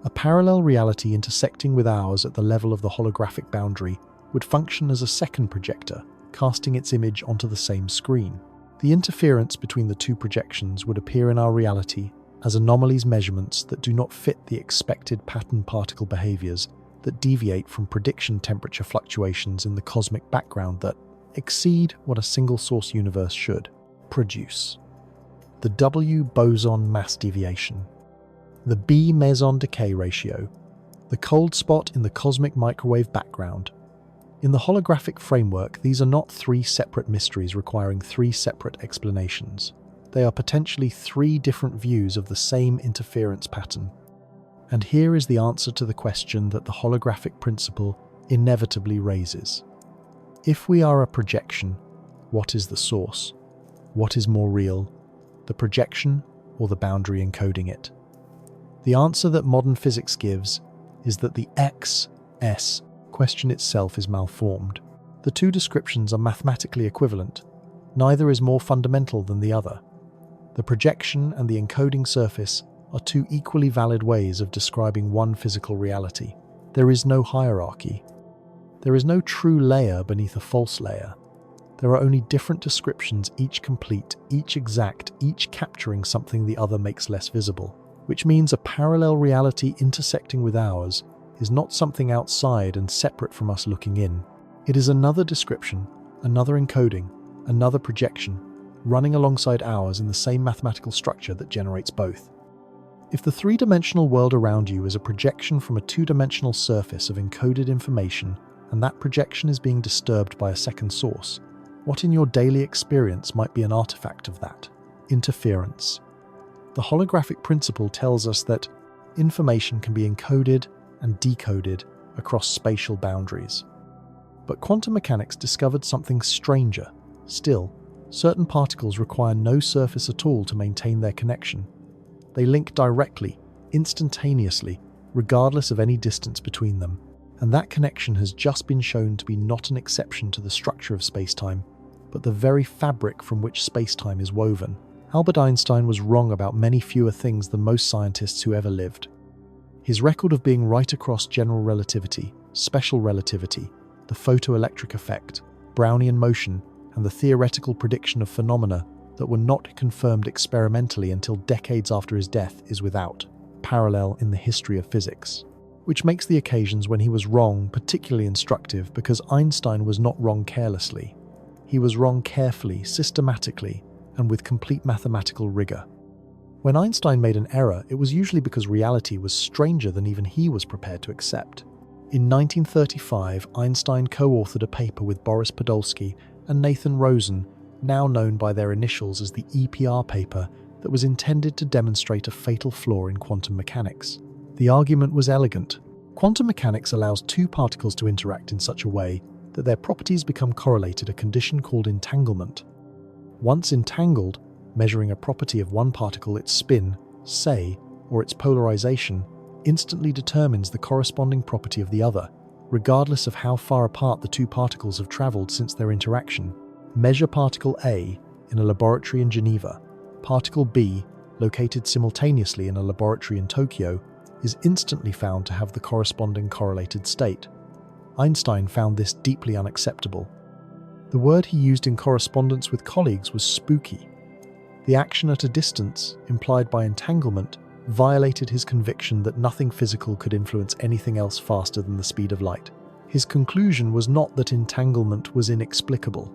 A parallel reality intersecting with ours at the level of the holographic boundary would function as a second projector, casting its image onto the same screen. The interference between the two projections would appear in our reality as anomalies, measurements that do not fit the expected pattern particle behaviors that deviate from prediction temperature fluctuations in the cosmic background that exceed what a single source universe should produce. The W boson mass deviation, the B meson decay ratio, the cold spot in the cosmic microwave background. In the holographic framework, these are not 3 separate mysteries requiring 3 separate explanations. They are potentially 3 different views of the same interference pattern. And here is the answer to the question that the holographic principle inevitably raises. If we are a projection, what is the source? What is more real, the projection or the boundary encoding it? The answer that modern physics gives is that the XS question itself is malformed. The two descriptions are mathematically equivalent. Neither is more fundamental than the other. The projection and the encoding surface are 2 equally valid ways of describing one physical reality. There is no hierarchy. There is no true layer beneath a false layer. There are only different descriptions, each complete, each exact, each capturing something the other makes less visible, which means a parallel reality intersecting with ours is not something outside and separate from us looking in. It is another description, another encoding, another projection, running alongside ours in the same mathematical structure that generates both. If the three-dimensional world around you is a projection from a two-dimensional surface of encoded information, and that projection is being disturbed by a second source, what in your daily experience might be an artifact of that? Interference. The holographic principle tells us that information can be encoded and decoded across spatial boundaries. But quantum mechanics discovered something stranger. Still, certain particles require no surface at all to maintain their connection. They link directly, instantaneously, regardless of any distance between them. And that connection has just been shown to be not an exception to the structure of spacetime, but the very fabric from which spacetime is woven. Albert Einstein was wrong about many fewer things than most scientists who ever lived. His record of being right across general relativity, special relativity, the photoelectric effect, Brownian motion, and the theoretical prediction of phenomena that were not confirmed experimentally until decades after his death is without parallel in the history of physics. Which makes the occasions when he was wrong particularly instructive, because Einstein was not wrong carelessly. He was wrong carefully, systematically, and with complete mathematical rigor. When Einstein made an error, it was usually because reality was stranger than even he was prepared to accept. In 1935, Einstein co-authored a paper with Boris Podolsky and Nathan Rosen, now known by their initials as the EPR paper, that was intended to demonstrate a fatal flaw in quantum mechanics. The argument was elegant. Quantum mechanics allows two particles to interact in such a way that their properties become correlated, a condition called entanglement. Once entangled, measuring a property of one particle, its spin, say, or its polarization, instantly determines the corresponding property of the other, regardless of how far apart the two particles have traveled since their interaction. Measure particle A in a laboratory in Geneva. Particle B, located simultaneously in a laboratory in Tokyo, is instantly found to have the corresponding correlated state. Einstein found this deeply unacceptable. The word he used in correspondence with colleagues was spooky. The action at a distance, implied by entanglement, violated his conviction that nothing physical could influence anything else faster than the speed of light. His conclusion was not that entanglement was inexplicable.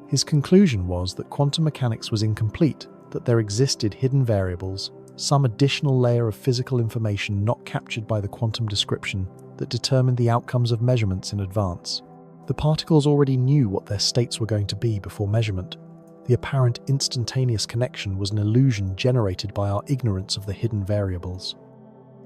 His conclusion was that quantum mechanics was incomplete, that there existed hidden variables, some additional layer of physical information not captured by the quantum description that determined the outcomes of measurements in advance. The particles already knew what their states were going to be before measurement. The apparent instantaneous connection was an illusion generated by our ignorance of the hidden variables.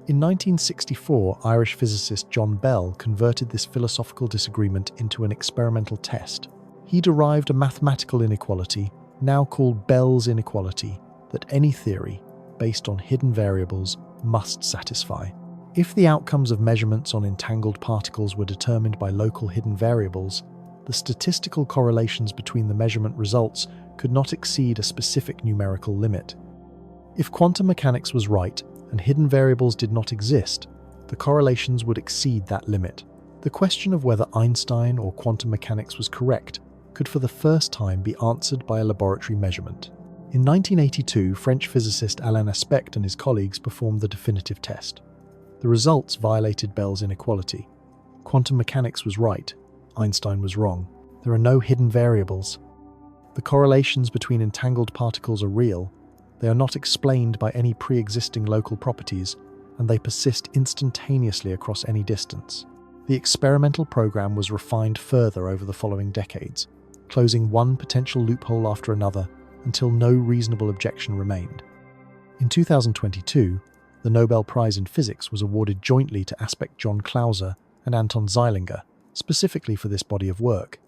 In 1964, Irish physicist John Bell converted this philosophical disagreement into an experimental test. He derived a mathematical inequality, now called Bell's inequality, that any theory, based on hidden variables, must satisfy. If the outcomes of measurements on entangled particles were determined by local hidden variables, the statistical correlations between the measurement results could not exceed a specific numerical limit. If quantum mechanics was right and hidden variables did not exist, the correlations would exceed that limit. The question of whether Einstein or quantum mechanics was correct could for the first time be answered by a laboratory measurement. In 1982, French physicist Alain Aspect and his colleagues performed the definitive test. The results violated Bell's inequality. Quantum mechanics was right, Einstein was wrong. There are no hidden variables. The correlations between entangled particles are real. They are not explained by any pre-existing local properties, and they persist instantaneously across any distance. The experimental program was refined further over the following decades, closing one potential loophole after another until no reasonable objection remained. In 2022, the Nobel Prize in Physics was awarded jointly to Aspect John Clauser and Anton Zeilinger, specifically for this body of work,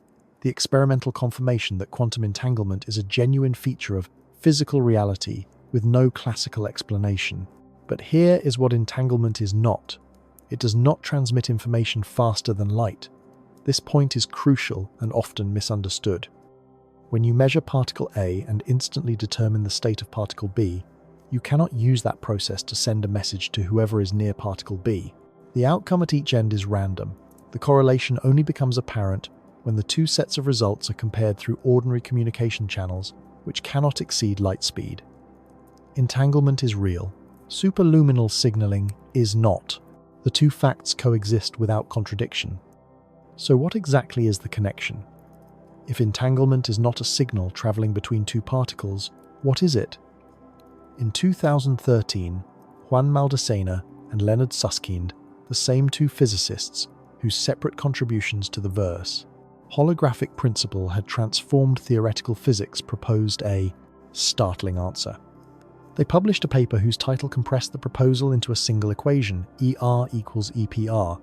the experimental confirmation that quantum entanglement is a genuine feature of physical reality with no classical explanation. But here is what entanglement is not. It does not transmit information faster than light. This point is crucial and often misunderstood. When you measure particle A and instantly determine the state of particle B, you cannot use that process to send a message to whoever is near particle B. The outcome at each end is random. The correlation only becomes apparent when the two sets of results are compared through ordinary communication channels which cannot exceed light speed. Entanglement is real. Superluminal signaling is not. The two facts coexist without contradiction. So what exactly is the connection? If entanglement is not a signal traveling between two particles, what is it? In 2013, Juan Maldacena and Leonard Susskind, the same two physicists whose separate contributions to the verse holographic principle had transformed theoretical physics, proposed a startling answer. They published a paper whose title compressed the proposal into a single equation, ER equals EPR.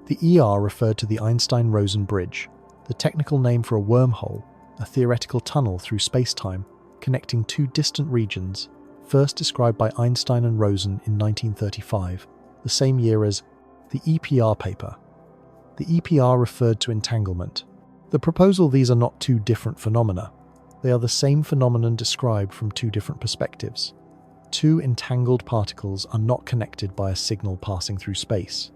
The ER referred to the Einstein-Rosen bridge, the technical name for a wormhole, a theoretical tunnel through spacetime connecting two distant regions, first described by Einstein and Rosen in 1935, the same year as the EPR paper. The EPR referred to entanglement. The proposal: these are not two different phenomena. They are the same phenomenon described from two different perspectives. Two entangled particles are not connected by a signal passing through space.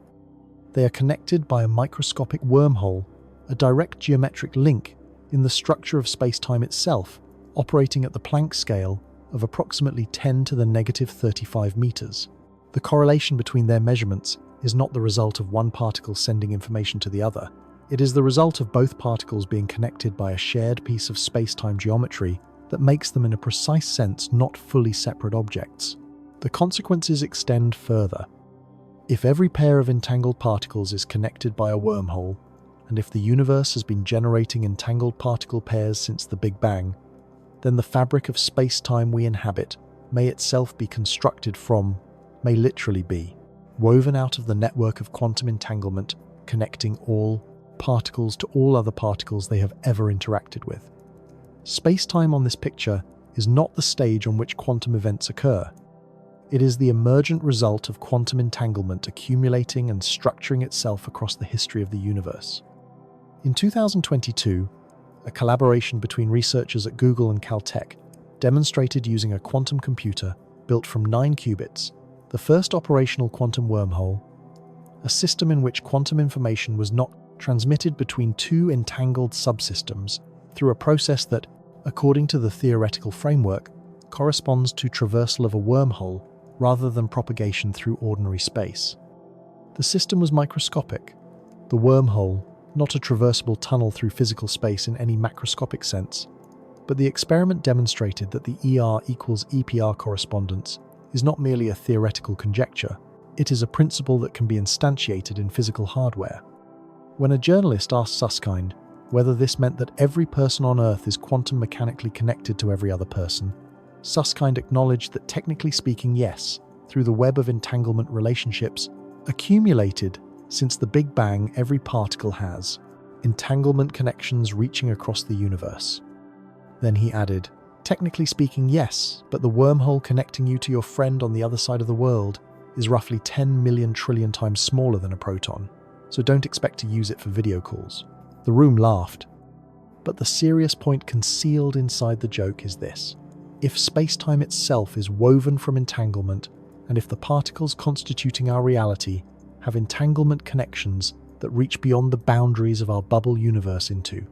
They are connected by a microscopic wormhole, a direct geometric link in the structure of space-time itself, operating at the Planck scale of approximately 10 to the negative 35 meters. The correlation between their measurements is not the result of one particle sending information to the other. It is the result of both particles being connected by a shared piece of space-time geometry that makes them in a precise sense not fully separate objects. The consequences extend further. If every pair of entangled particles is connected by a wormhole, and if the universe has been generating entangled particle pairs since the Big Bang, then the fabric of space-time we inhabit may itself be constructed from, may literally be, woven out of the network of quantum entanglement connecting all particles to all other particles they have ever interacted with. Space-time on this picture is not the stage on which quantum events occur. It is the emergent result of quantum entanglement accumulating and structuring itself across the history of the universe. In 2022, a collaboration between researchers at Google and Caltech demonstrated using a quantum computer built from 9 qubits, the first operational quantum wormhole, a system in which quantum information was not transmitted between two entangled subsystems through a process that, according to the theoretical framework, corresponds to traversal of a wormhole rather than propagation through ordinary space. The system was microscopic. The wormhole, not a traversable tunnel through physical space in any macroscopic sense, but the experiment demonstrated that the ER equals EPR correspondence is not merely a theoretical conjecture, it is a principle that can be instantiated in physical hardware. When a journalist asked Susskind whether this meant that every person on Earth is quantum mechanically connected to every other person, Susskind acknowledged that technically speaking, yes, through the web of entanglement relationships accumulated since the Big Bang, every particle has entanglement connections reaching across the universe. Then he added, technically speaking, yes, but the wormhole connecting you to your friend on the other side of the world is roughly 10 million trillion times smaller than a proton, so don't expect to use it for video calls. The room laughed. But the serious point concealed inside the joke is this. If space-time itself is woven from entanglement, and if the particles constituting our reality have entanglement connections that reach beyond the boundaries of our bubble universe into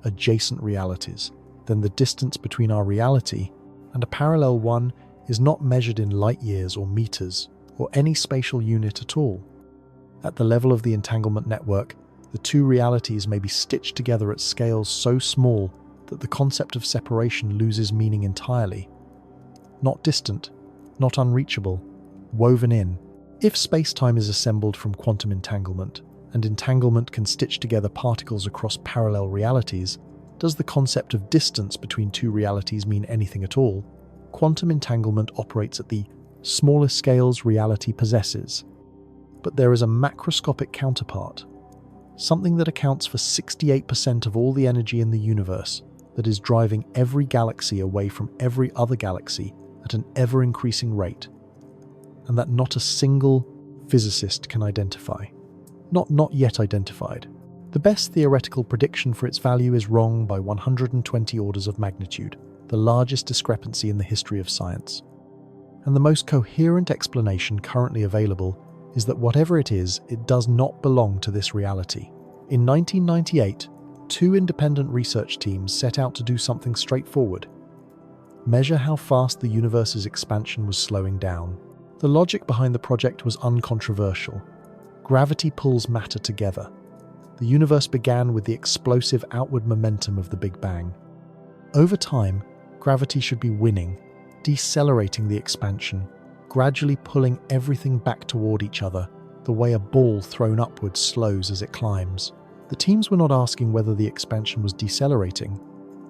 adjacent realities, then the distance between our reality and a parallel one is not measured in light years or meters or any spatial unit at all. At the level of the entanglement network, the two realities may be stitched together at scales so small that the concept of separation loses meaning entirely. Not distant, not unreachable, woven in. If space-time is assembled from quantum entanglement, and entanglement can stitch together particles across parallel realities, does the concept of distance between two realities mean anything at all? Quantum entanglement operates at the smallest scales reality possesses. But there is a macroscopic counterpart, something that accounts for 68% of all the energy in the universe, that is driving every galaxy away from every other galaxy at an ever-increasing rate, and that not a single physicist can identify. Not yet identified. The best theoretical prediction for its value is wrong by 120 orders of magnitude, the largest discrepancy in the history of science. And the most coherent explanation currently available is that whatever it is, it does not belong to this reality. In 1998, two independent research teams set out to do something straightforward: measure how fast the universe's expansion was slowing down. The logic behind the project was uncontroversial. Gravity pulls matter together. The universe began with the explosive outward momentum of the Big Bang. Over time, gravity should be winning, decelerating the expansion, gradually pulling everything back toward each other, the way a ball thrown upwards slows as it climbs. The teams were not asking whether the expansion was decelerating.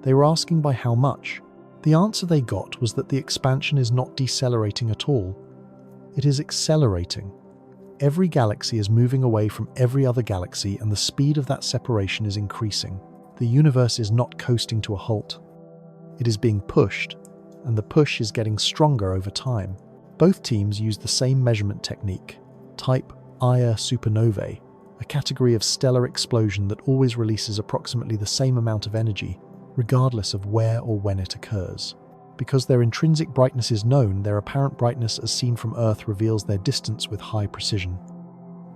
They were asking by how much. The answer they got was that the expansion is not decelerating at all. It is accelerating. Every galaxy is moving away from every other galaxy, and the speed of that separation is increasing. The universe is not coasting to a halt. It is being pushed, and the push is getting stronger over time. Both teams use the same measurement technique, type Ia supernovae, a category of stellar explosion that always releases approximately the same amount of energy, regardless of where or when it occurs. Because their intrinsic brightness is known, their apparent brightness as seen from Earth reveals their distance with high precision.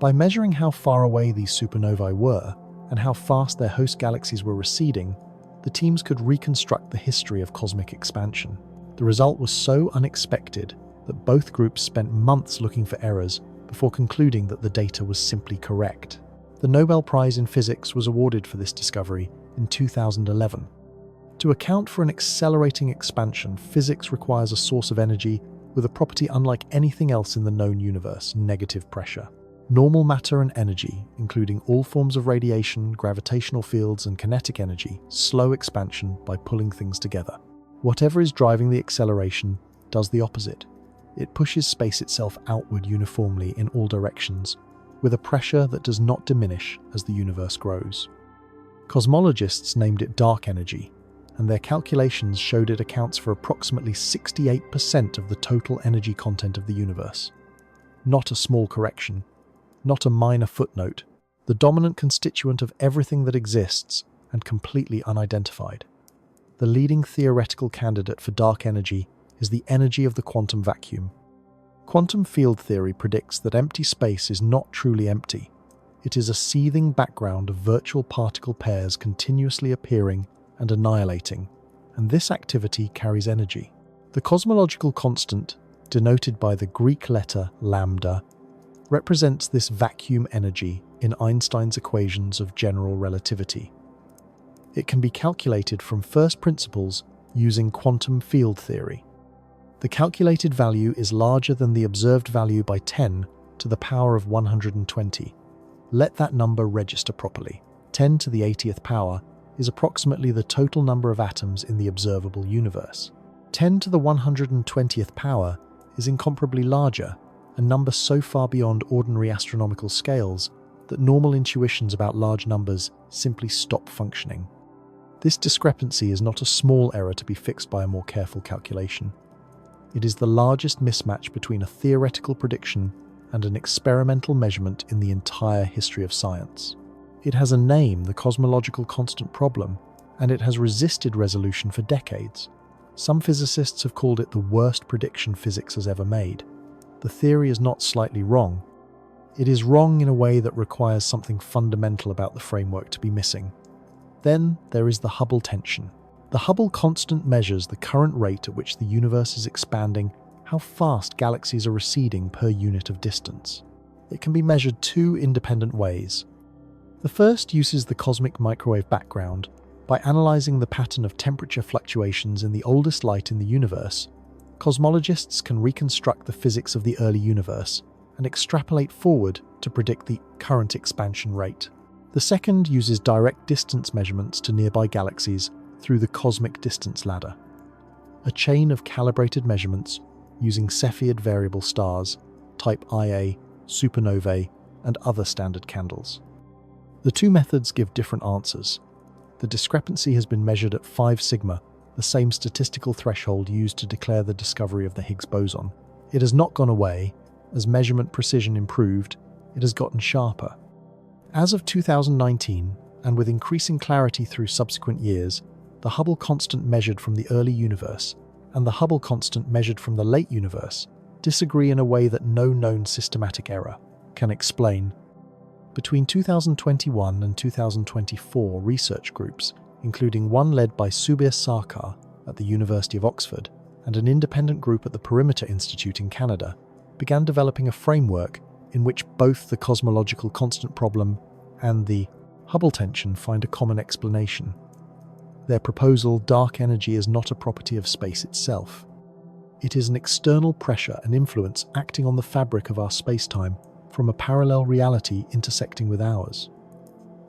By measuring how far away these supernovae were, and how fast their host galaxies were receding, the teams could reconstruct the history of cosmic expansion. The result was so unexpected that both groups spent months looking for errors before concluding that the data was simply correct. The Nobel Prize in Physics was awarded for this discovery in 2011. To account for an accelerating expansion, physics requires a source of energy with a property unlike anything else in the known universe: negative pressure. Normal matter and energy, including all forms of radiation, gravitational fields, and kinetic energy, slow expansion by pulling things together. Whatever is driving the acceleration does the opposite. It pushes space itself outward uniformly in all directions, with a pressure that does not diminish as the universe grows. Cosmologists named it dark energy, and their calculations showed it accounts for approximately 68% of the total energy content of the universe. Not a small correction, not a minor footnote, the dominant constituent of everything that exists and completely unidentified. The leading theoretical candidate for dark energy is the energy of the quantum vacuum. Quantum field theory predicts that empty space is not truly empty. It is a seething background of virtual particle pairs continuously appearing and annihilating, and this activity carries energy. The cosmological constant, denoted by the Greek letter lambda, represents this vacuum energy in Einstein's equations of general relativity. It can be calculated from first principles using quantum field theory. The calculated value is larger than the observed value by 10 to the power of 120. Let that number register properly. 10 to the 80th power is approximately the total number of atoms in the observable universe. 10 to the 120th power is incomparably larger, a number so far beyond ordinary astronomical scales that normal intuitions about large numbers simply stop functioning. This discrepancy is not a small error to be fixed by a more careful calculation. It is the largest mismatch between a theoretical prediction and an experimental measurement in the entire history of science. It has a name, the cosmological constant problem, and it has resisted resolution for decades. Some physicists have called it the worst prediction physics has ever made. The theory is not slightly wrong. It is wrong in a way that requires something fundamental about the framework to be missing. Then there is the Hubble tension. The Hubble constant measures the current rate at which the universe is expanding, how fast galaxies are receding per unit of distance. It can be measured two independent ways. The first uses the cosmic microwave background. By analysing the pattern of temperature fluctuations in the oldest light in the universe, cosmologists can reconstruct the physics of the early universe and extrapolate forward to predict the current expansion rate. The second uses direct distance measurements to nearby galaxies through the cosmic distance ladder, a chain of calibrated measurements using Cepheid variable stars, type Ia, supernovae, and other standard candles. The two methods give different answers. The discrepancy has been measured at 5 sigma, the same statistical threshold used to declare the discovery of the Higgs boson. It has not gone away. As measurement precision improved, it has gotten sharper. As of 2019, and with increasing clarity through subsequent years, the Hubble constant measured from the early universe and the Hubble constant measured from the late universe disagree in a way that no known systematic error can explain. Between 2021 and 2024, research groups, including one led by Subir Sarkar at the University of Oxford and an independent group at the Perimeter Institute in Canada, began developing a framework in which both the cosmological constant problem and the Hubble tension find a common explanation. Their proposal, dark energy is not a property of space itself. It is an external pressure and influence acting on the fabric of our spacetime from a parallel reality intersecting with ours.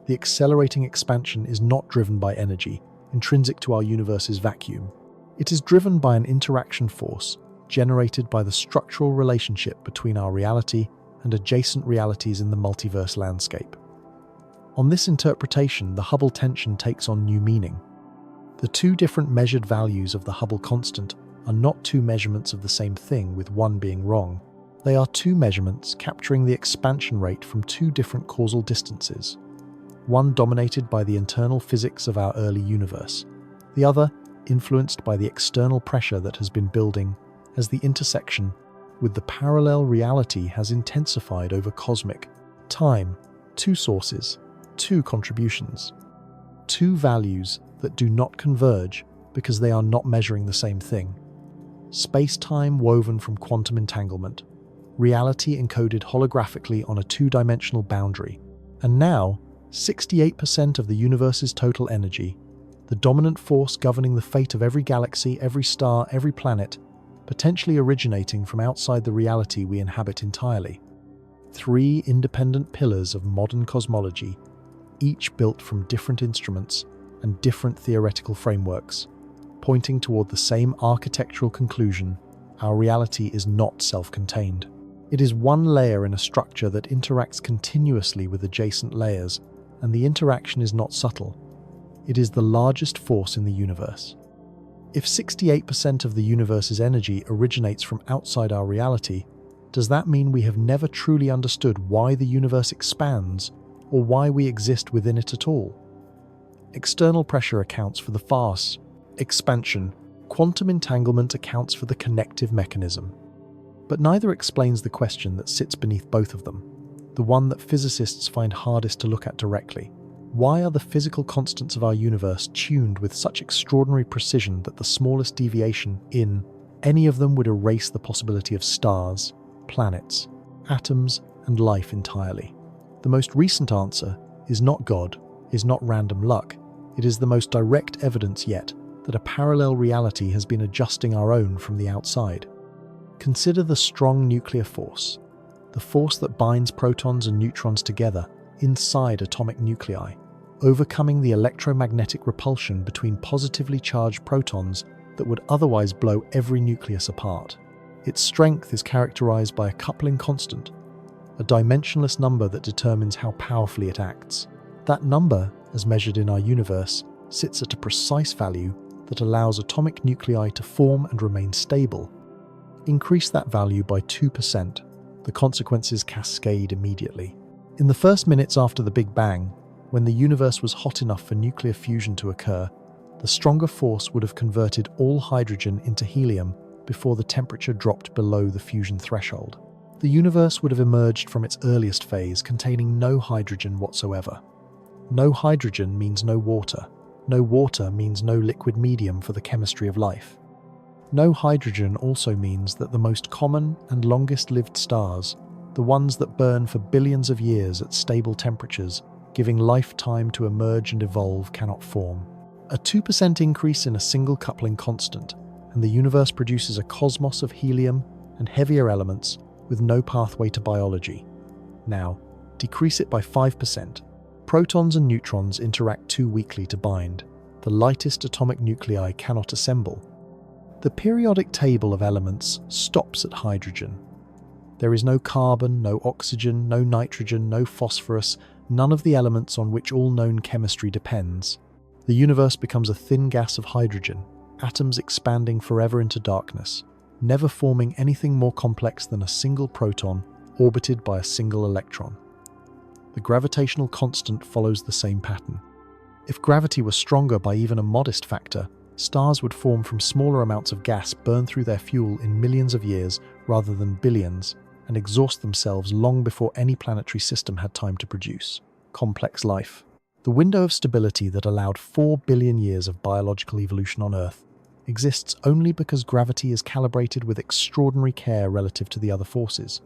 The accelerating expansion is not driven by energy, intrinsic to our universe's vacuum. It is driven by an interaction force generated by the structural relationship between our reality and adjacent realities in the multiverse landscape. On this interpretation, the Hubble tension takes on new meaning. The two different measured values of the Hubble constant are not two measurements of the same thing, with one being wrong. They are two measurements capturing the expansion rate from two different causal distances, one dominated by the internal physics of our early universe, the other influenced by the external pressure that has been building as the intersection with the parallel reality has intensified over cosmic time. Two sources, two contributions, two values that do not converge because they are not measuring the same thing. Space-time woven from quantum entanglement, reality encoded holographically on a two-dimensional boundary, and now 68% of the universe's total energy, the dominant force governing the fate of every galaxy, every star, every planet, potentially originating from outside the reality we inhabit entirely. Three independent pillars of modern cosmology, each built from different instruments and different theoretical frameworks, pointing toward the same architectural conclusion: our reality is not self-contained. It is one layer in a structure that interacts continuously with adjacent layers, and the interaction is not subtle. It is the largest force in the universe. If 68% of the universe's energy originates from outside our reality, does that mean we have never truly understood why the universe expands or why we exist within it at all? External pressure accounts for the vast expansion. Quantum entanglement accounts for the connective mechanism. But neither explains the question that sits beneath both of them, the one that physicists find hardest to look at directly. Why are the physical constants of our universe tuned with such extraordinary precision that the smallest deviation in any of them would erase the possibility of stars, planets, atoms, and life entirely? The most recent answer is not God, is not random luck. It is the most direct evidence yet that a parallel reality has been adjusting our own from the outside. Consider the strong nuclear force, the force that binds protons and neutrons together inside atomic nuclei, overcoming the electromagnetic repulsion between positively charged protons that would otherwise blow every nucleus apart. Its strength is characterized by a coupling constant, a dimensionless number that determines how powerfully it acts. That number, as measured in our universe, sits at a precise value that allows atomic nuclei to form and remain stable. Increase that value by 2%, the consequences cascade immediately. In the first minutes after the Big Bang, when the universe was hot enough for nuclear fusion to occur, the stronger force would have converted all hydrogen into helium before the temperature dropped below the fusion threshold. The universe would have emerged from its earliest phase containing no hydrogen whatsoever. No hydrogen means no water. No water means no liquid medium for the chemistry of life. No hydrogen also means that the most common and longest-lived stars, the ones that burn for billions of years at stable temperatures, giving life time to emerge and evolve, cannot form. A 2% increase in a single coupling constant, and the universe produces a cosmos of helium and heavier elements with no pathway to biology. Now, decrease it by 5%. Protons and neutrons interact too weakly to bind. The lightest atomic nuclei cannot assemble. The periodic table of elements stops at hydrogen. There is no carbon, no oxygen, no nitrogen, no phosphorus, none of the elements on which all known chemistry depends. The universe becomes a thin gas of hydrogen, atoms expanding forever into darkness, never forming anything more complex than a single proton orbited by a single electron. The gravitational constant follows the same pattern. If gravity were stronger by even a modest factor, stars would form from smaller amounts of gas burned through their fuel in millions of years rather than billions, and exhaust themselves long before any planetary system had time to produce complex life. The window of stability that allowed 4 billion years of biological evolution on Earth exists only because gravity is calibrated with extraordinary care relative to the other forces.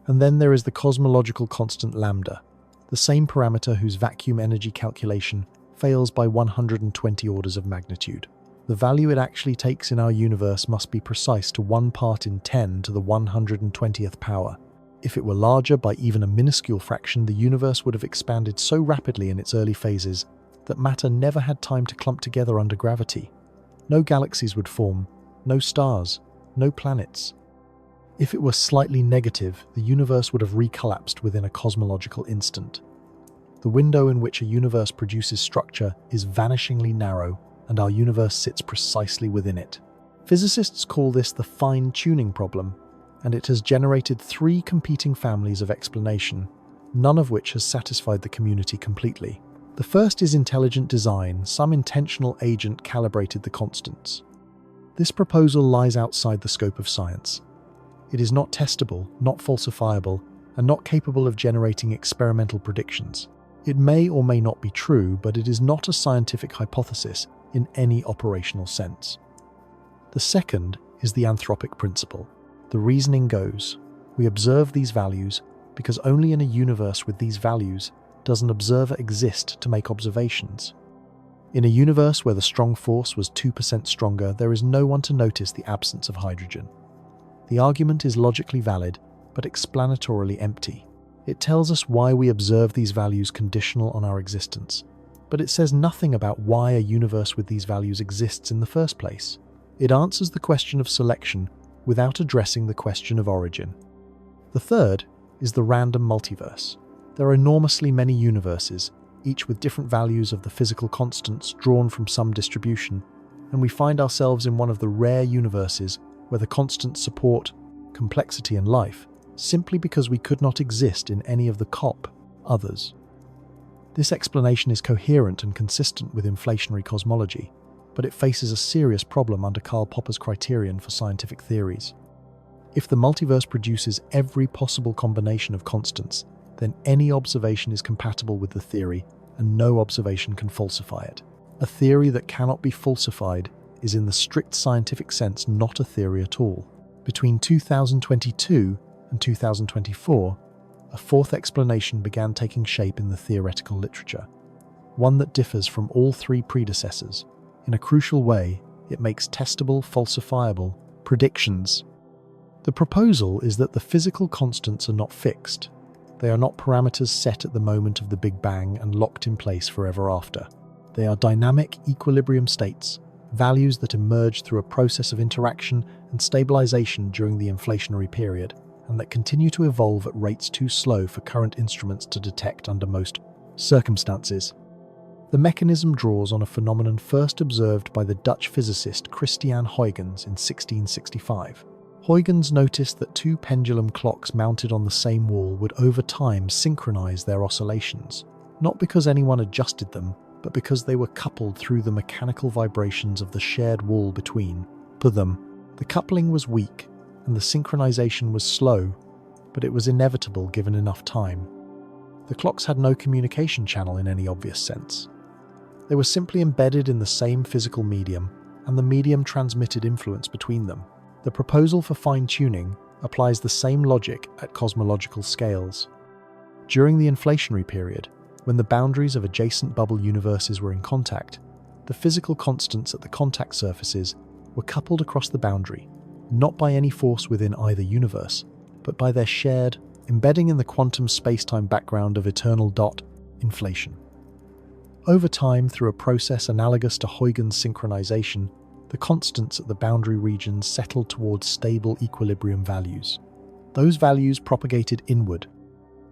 And then there is the cosmological constant lambda, the same parameter whose vacuum energy calculation fails by 120 orders of magnitude. The value it actually takes in our universe must be precise to 1 part in 10 to the 120th power. If it were larger by even a minuscule fraction, the universe would have expanded so rapidly in its early phases that matter never had time to clump together under gravity. No galaxies would form, no stars, no planets. If it were slightly negative, the universe would have recollapsed within a cosmological instant. The window in which a universe produces structure is vanishingly narrow, and our universe sits precisely within it. Physicists call this the fine-tuning problem, and it has generated 3 competing families of explanation, none of which has satisfied the community completely. The first is intelligent design. Some intentional agent calibrated the constants. This proposal lies outside the scope of science. It is not testable, not falsifiable, and not capable of generating experimental predictions. It may or may not be true, but it is not a scientific hypothesis in any operational sense. The second is the anthropic principle. The reasoning goes, we observe these values because only in a universe with these values does an observer exist to make observations. In a universe where the strong force was 2% stronger, there is no one to notice the absence of hydrogen. The argument is logically valid, but explanatorily empty. It tells us why we observe these values conditional on our existence, but it says nothing about why a universe with these values exists in the first place. It answers the question of selection without addressing the question of origin. The third is the random multiverse. There are enormously many universes, each with different values of the physical constants drawn from some distribution, and we find ourselves in one of the rare universes where the constants support complexity and life, simply because we could not exist in any of the others. This explanation is coherent and consistent with inflationary cosmology, but it faces a serious problem under Karl Popper's criterion for scientific theories. If the multiverse produces every possible combination of constants, then any observation is compatible with the theory, and no observation can falsify it. A theory that cannot be falsified is in the strict scientific sense not a theory at all. Between 2022 and 2024, a fourth explanation began taking shape in the theoretical literature, one that differs from all 3 predecessors. In a crucial way, it makes testable, falsifiable predictions. The proposal is that the physical constants are not fixed. They are not parameters set at the moment of the Big Bang and locked in place forever after. They are dynamic equilibrium states, values that emerge through a process of interaction and stabilization during the inflationary period, and that continue to evolve at rates too slow for current instruments to detect under most circumstances. The mechanism draws on a phenomenon first observed by the Dutch physicist Christiaan Huygens in 1665. Huygens noticed that 2 pendulum clocks mounted on the same wall would over time synchronize their oscillations, not because anyone adjusted them, but because they were coupled through the mechanical vibrations of the shared wall between them. The coupling was weak, and the synchronization was slow, but it was inevitable given enough time. The clocks had no communication channel in any obvious sense. They were simply embedded in the same physical medium, and the medium transmitted influence between them. The proposal for fine-tuning applies the same logic at cosmological scales. During the inflationary period, when the boundaries of adjacent bubble universes were in contact, the physical constants at the contact surfaces were coupled across the boundary, not by any force within either universe, but by their shared, embedding in the quantum spacetime background of eternal inflation. Over time, through a process analogous to Huygens synchronization, the constants at the boundary regions settled towards stable equilibrium values. Those values propagated inward.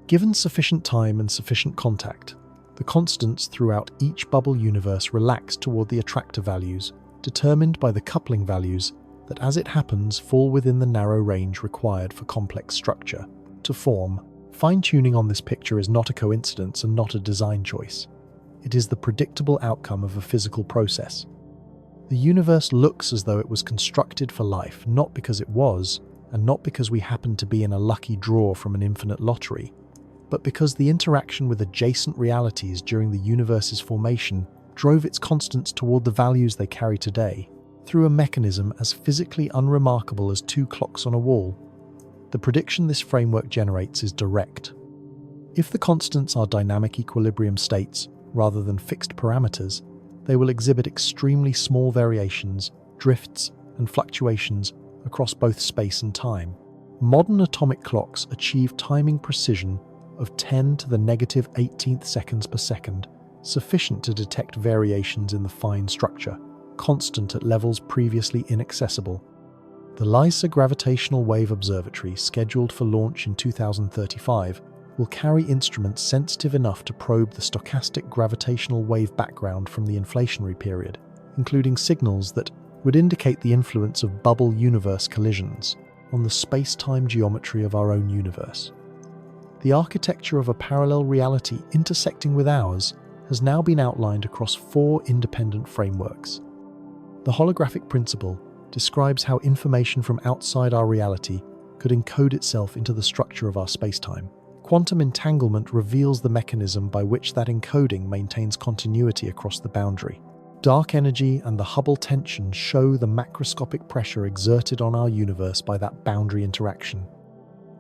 Given sufficient time and sufficient contact, the constants throughout each bubble universe relax toward the attractor values, determined by the coupling values that, as it happens, fall within the narrow range required for complex structure to form. Fine-tuning on this picture is not a coincidence and not a design choice. It is the predictable outcome of a physical process. The universe looks as though it was constructed for life, not because it was, and not because we happen to be in a lucky draw from an infinite lottery, but because the interaction with adjacent realities during the universe's formation drove its constants toward the values they carry today, through a mechanism as physically unremarkable as two clocks on a wall. The prediction this framework generates is direct. If the constants are dynamic equilibrium states rather than fixed parameters, they will exhibit extremely small variations, drifts, and fluctuations across both space and time. Modern atomic clocks achieve timing precision of 10 to the negative 18th seconds per second, sufficient to detect variations in the fine structure, constant at levels previously inaccessible. The LISA Gravitational Wave Observatory, scheduled for launch in 2035, will carry instruments sensitive enough to probe the stochastic gravitational wave background from the inflationary period, including signals that would indicate the influence of bubble universe collisions on the space-time geometry of our own universe. The architecture of a parallel reality intersecting with ours has now been outlined across 4 independent frameworks. The holographic principle describes how information from outside our reality could encode itself into the structure of our spacetime. Quantum entanglement reveals the mechanism by which that encoding maintains continuity across the boundary. Dark energy and the Hubble tension show the macroscopic pressure exerted on our universe by that boundary interaction.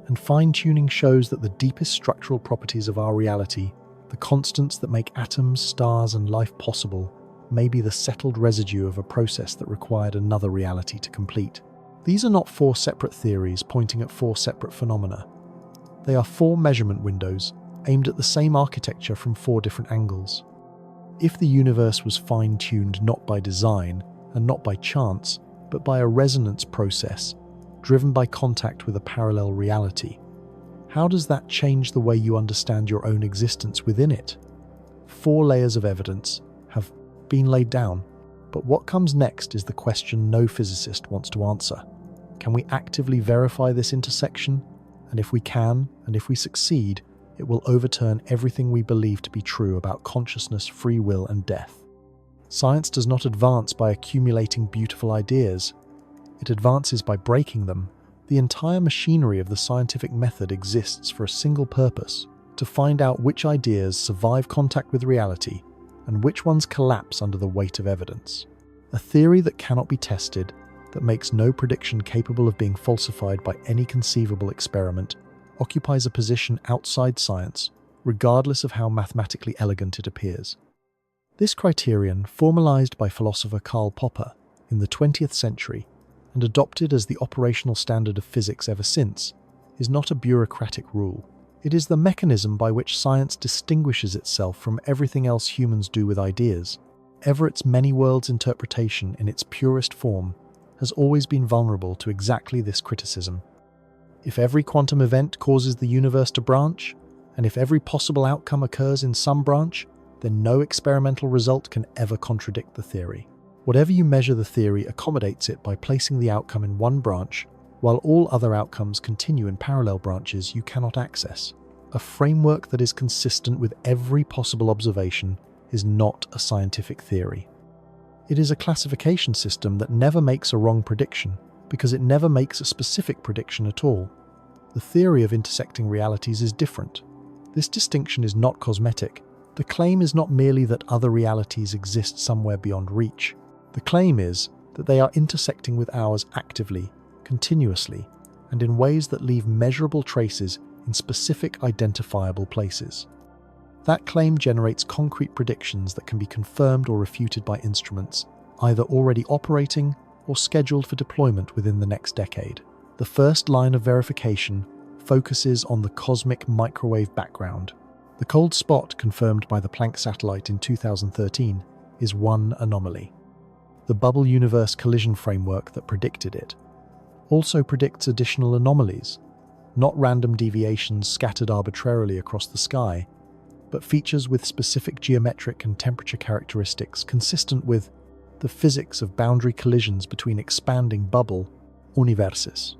And fine-tuning shows that the deepest structural properties of our reality, the constants that make atoms, stars, and life possible, may be the settled residue of a process that required another reality to complete. These are not 4 separate theories pointing at 4 separate phenomena. They are 4 measurement windows aimed at the same architecture from 4 different angles. If the universe was fine-tuned not by design and not by chance, but by a resonance process driven by contact with a parallel reality, how does that change the way you understand your own existence within it? 4 layers of evidence have been laid down, but what comes next is the question no physicist wants to answer. Can we actively verify this intersection? And if we can, and if we succeed, it will overturn everything we believe to be true about consciousness, free will, and death. Science does not advance by accumulating beautiful ideas. It advances by breaking them. The entire machinery of the scientific method exists for a single purpose: to find out which ideas survive contact with reality and which ones collapse under the weight of evidence. A theory that cannot be tested, that makes no prediction capable of being falsified by any conceivable experiment, occupies a position outside science, regardless of how mathematically elegant it appears. This criterion, formalized by philosopher Karl Popper in the 20th century and adopted as the operational standard of physics ever since, is not a bureaucratic rule. It is the mechanism by which science distinguishes itself from everything else humans do with ideas. Ever its many worlds interpretation in its purest form has always been vulnerable to exactly this criticism. If every quantum event causes the universe to branch, and if every possible outcome occurs in some branch, then no experimental result can ever contradict the theory. Whatever you measure, the theory accommodates it by placing the outcome in one branch, while all other outcomes continue in parallel branches you cannot access. A framework that is consistent with every possible observation is not a scientific theory. It is a classification system that never makes a wrong prediction, because it never makes a specific prediction at all. The theory of intersecting realities is different. This distinction is not cosmetic. The claim is not merely that other realities exist somewhere beyond reach. The claim is that they are intersecting with ours actively, continuously, and in ways that leave measurable traces in specific identifiable places. That claim generates concrete predictions that can be confirmed or refuted by instruments, either already operating or scheduled for deployment within the next decade. The first line of verification focuses on the cosmic microwave background. The cold spot confirmed by the Planck satellite in 2013 is one anomaly. The bubble universe collision framework that predicted it also predicts additional anomalies, not random deviations scattered arbitrarily across the sky, but features with specific geometric and temperature characteristics consistent with the physics of boundary collisions between expanding bubble universes.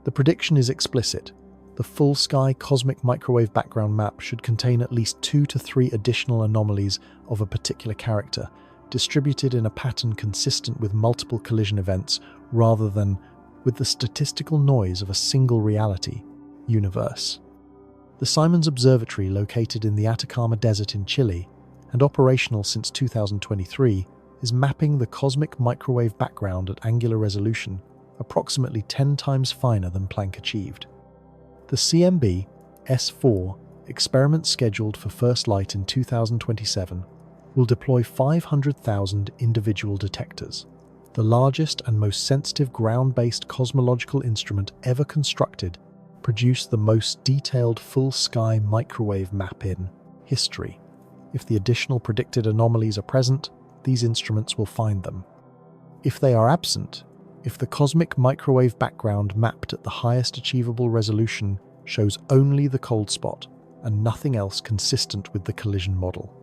The prediction is explicit. The full-sky cosmic microwave background map should contain at least 2 to 3 additional anomalies of a particular character, distributed in a pattern consistent with multiple collision events rather than with the statistical noise of a single reality, universe. The Simons Observatory, located in the Atacama Desert in Chile and operational since 2023, is mapping the cosmic microwave background at angular resolution approximately 10 times finer than Planck achieved. The CMB S4 experiment, scheduled for first light in 2027, will deploy 500,000 individual detectors, the largest and most sensitive ground-based cosmological instrument ever constructed, produce the most detailed full-sky microwave map in history. If the additional predicted anomalies are present, these instruments will find them. If they are absent, if the cosmic microwave background mapped at the highest achievable resolution shows only the cold spot and nothing else consistent with the collision model,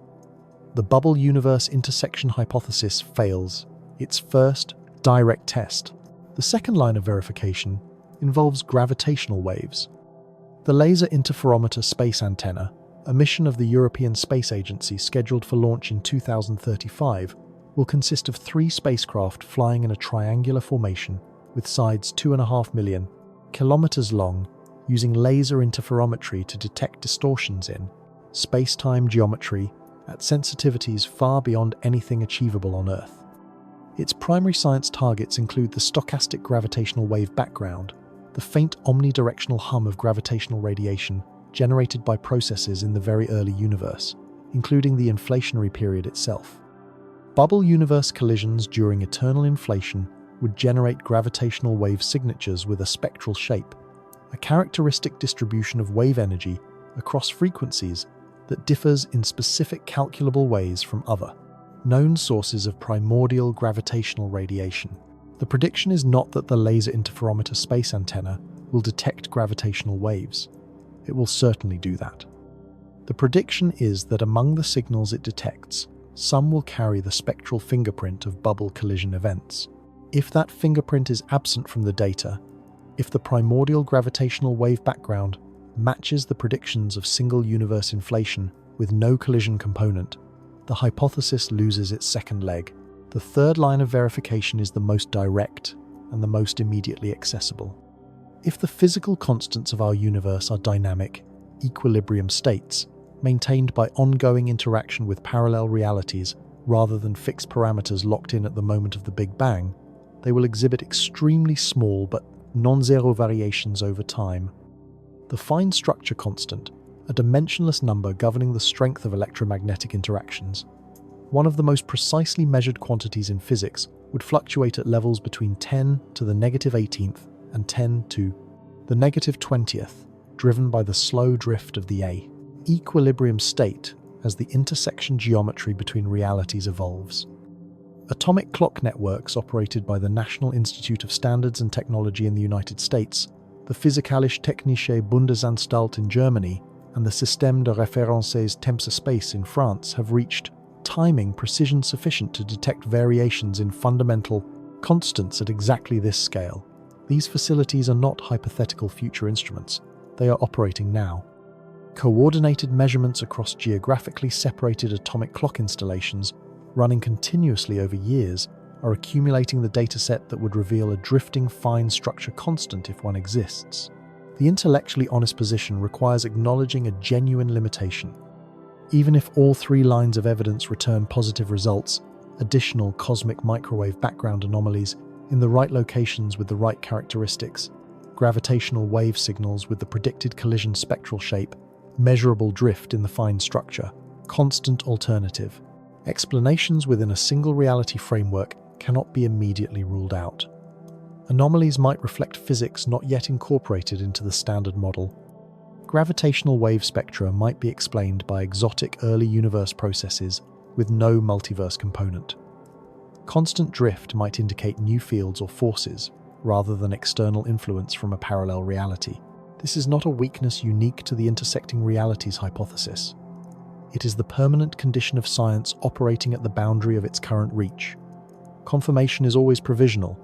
the bubble universe intersection hypothesis fails its first direct test. The second line of verification involves gravitational waves. The Laser Interferometer Space Antenna, a mission of the European Space Agency scheduled for launch in 2035, will consist of 3 spacecraft flying in a triangular formation with sides 2.5 million kilometers long, using laser interferometry to detect distortions in space-time geometry at sensitivities far beyond anything achievable on Earth. Its primary science targets include the stochastic gravitational wave background, the faint omnidirectional hum of gravitational radiation generated by processes in the very early universe, including the inflationary period itself. Bubble universe collisions during eternal inflation would generate gravitational wave signatures with a spectral shape, a characteristic distribution of wave energy across frequencies that differs in specific calculable ways from other known sources of primordial gravitational radiation. The prediction is not that the laser interferometer space antenna will detect gravitational waves. It will certainly do that. The prediction is that among the signals it detects, some will carry the spectral fingerprint of bubble collision events. If that fingerprint is absent from the data, if the primordial gravitational wave background matches the predictions of single universe inflation with no collision component, the hypothesis loses its second leg. The third line of verification is the most direct and the most immediately accessible. If the physical constants of our universe are dynamic, equilibrium states, maintained by ongoing interaction with parallel realities rather than fixed parameters locked in at the moment of the Big Bang, they will exhibit extremely small but non-zero variations over time. The fine structure constant, a dimensionless number governing the strength of electromagnetic interactions, one of the most precisely measured quantities in physics, would fluctuate at levels between 10 to the -18th and 10 to the -20th, driven by the slow drift of the equilibrium state as the intersection geometry between realities evolves. Atomic clock networks operated by the National Institute of Standards and Technology in the United States, the Physikalische Technische Bundesanstalt in Germany, and the Système de Références Temps-Espace in France have reached timing precision sufficient to detect variations in fundamental constants at exactly this scale. These facilities are not hypothetical future instruments, they are operating now. Coordinated measurements across geographically separated atomic clock installations, running continuously over years, are accumulating the dataset that would reveal a drifting fine structure constant if one exists. The intellectually honest position requires acknowledging a genuine limitation. Even if all 3 lines of evidence return positive results, additional cosmic microwave background anomalies in the right locations with the right characteristics, gravitational wave signals with the predicted collision spectral shape, measurable drift in the fine structure, constant alternative, explanations within a single reality framework cannot be immediately ruled out. Anomalies might reflect physics not yet incorporated into the standard model. Gravitational wave spectra might be explained by exotic early universe processes with no multiverse component. Constant drift might indicate new fields or forces, rather than external influence from a parallel reality. This is not a weakness unique to the intersecting realities hypothesis. It is the permanent condition of science operating at the boundary of its current reach. Confirmation is always provisional.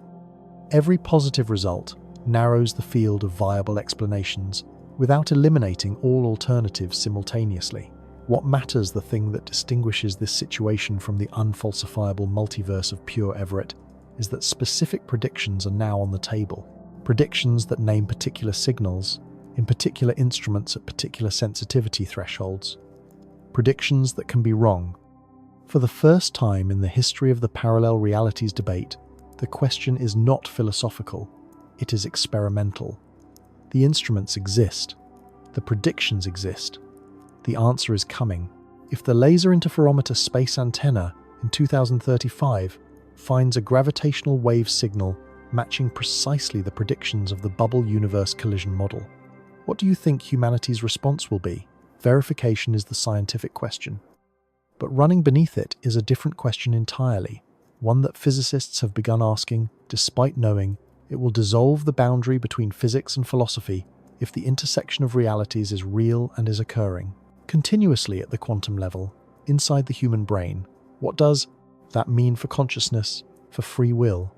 Every positive result narrows the field of viable explanations without eliminating all alternatives simultaneously. What matters, the thing that distinguishes this situation from the unfalsifiable multiverse of pure Everett, is that specific predictions are now on the table. predictions that name particular signals in particular instruments at particular sensitivity thresholds, predictions that can be wrong. For the first time in the history of the parallel realities debate, the question is not philosophical, it is experimental. The instruments exist. The predictions exist. The answer is coming. If the laser interferometer space antenna in 2035 finds a gravitational wave signal matching precisely the predictions of the bubble universe collision model, what do you think humanity's response will be? Verification is the scientific question. But running beneath it is a different question entirely, one that physicists have begun asking, despite knowing it will dissolve the boundary between physics and philosophy if the intersection of realities is real and is occurring continuously at the quantum level, inside the human brain. What does that mean for consciousness, for free will?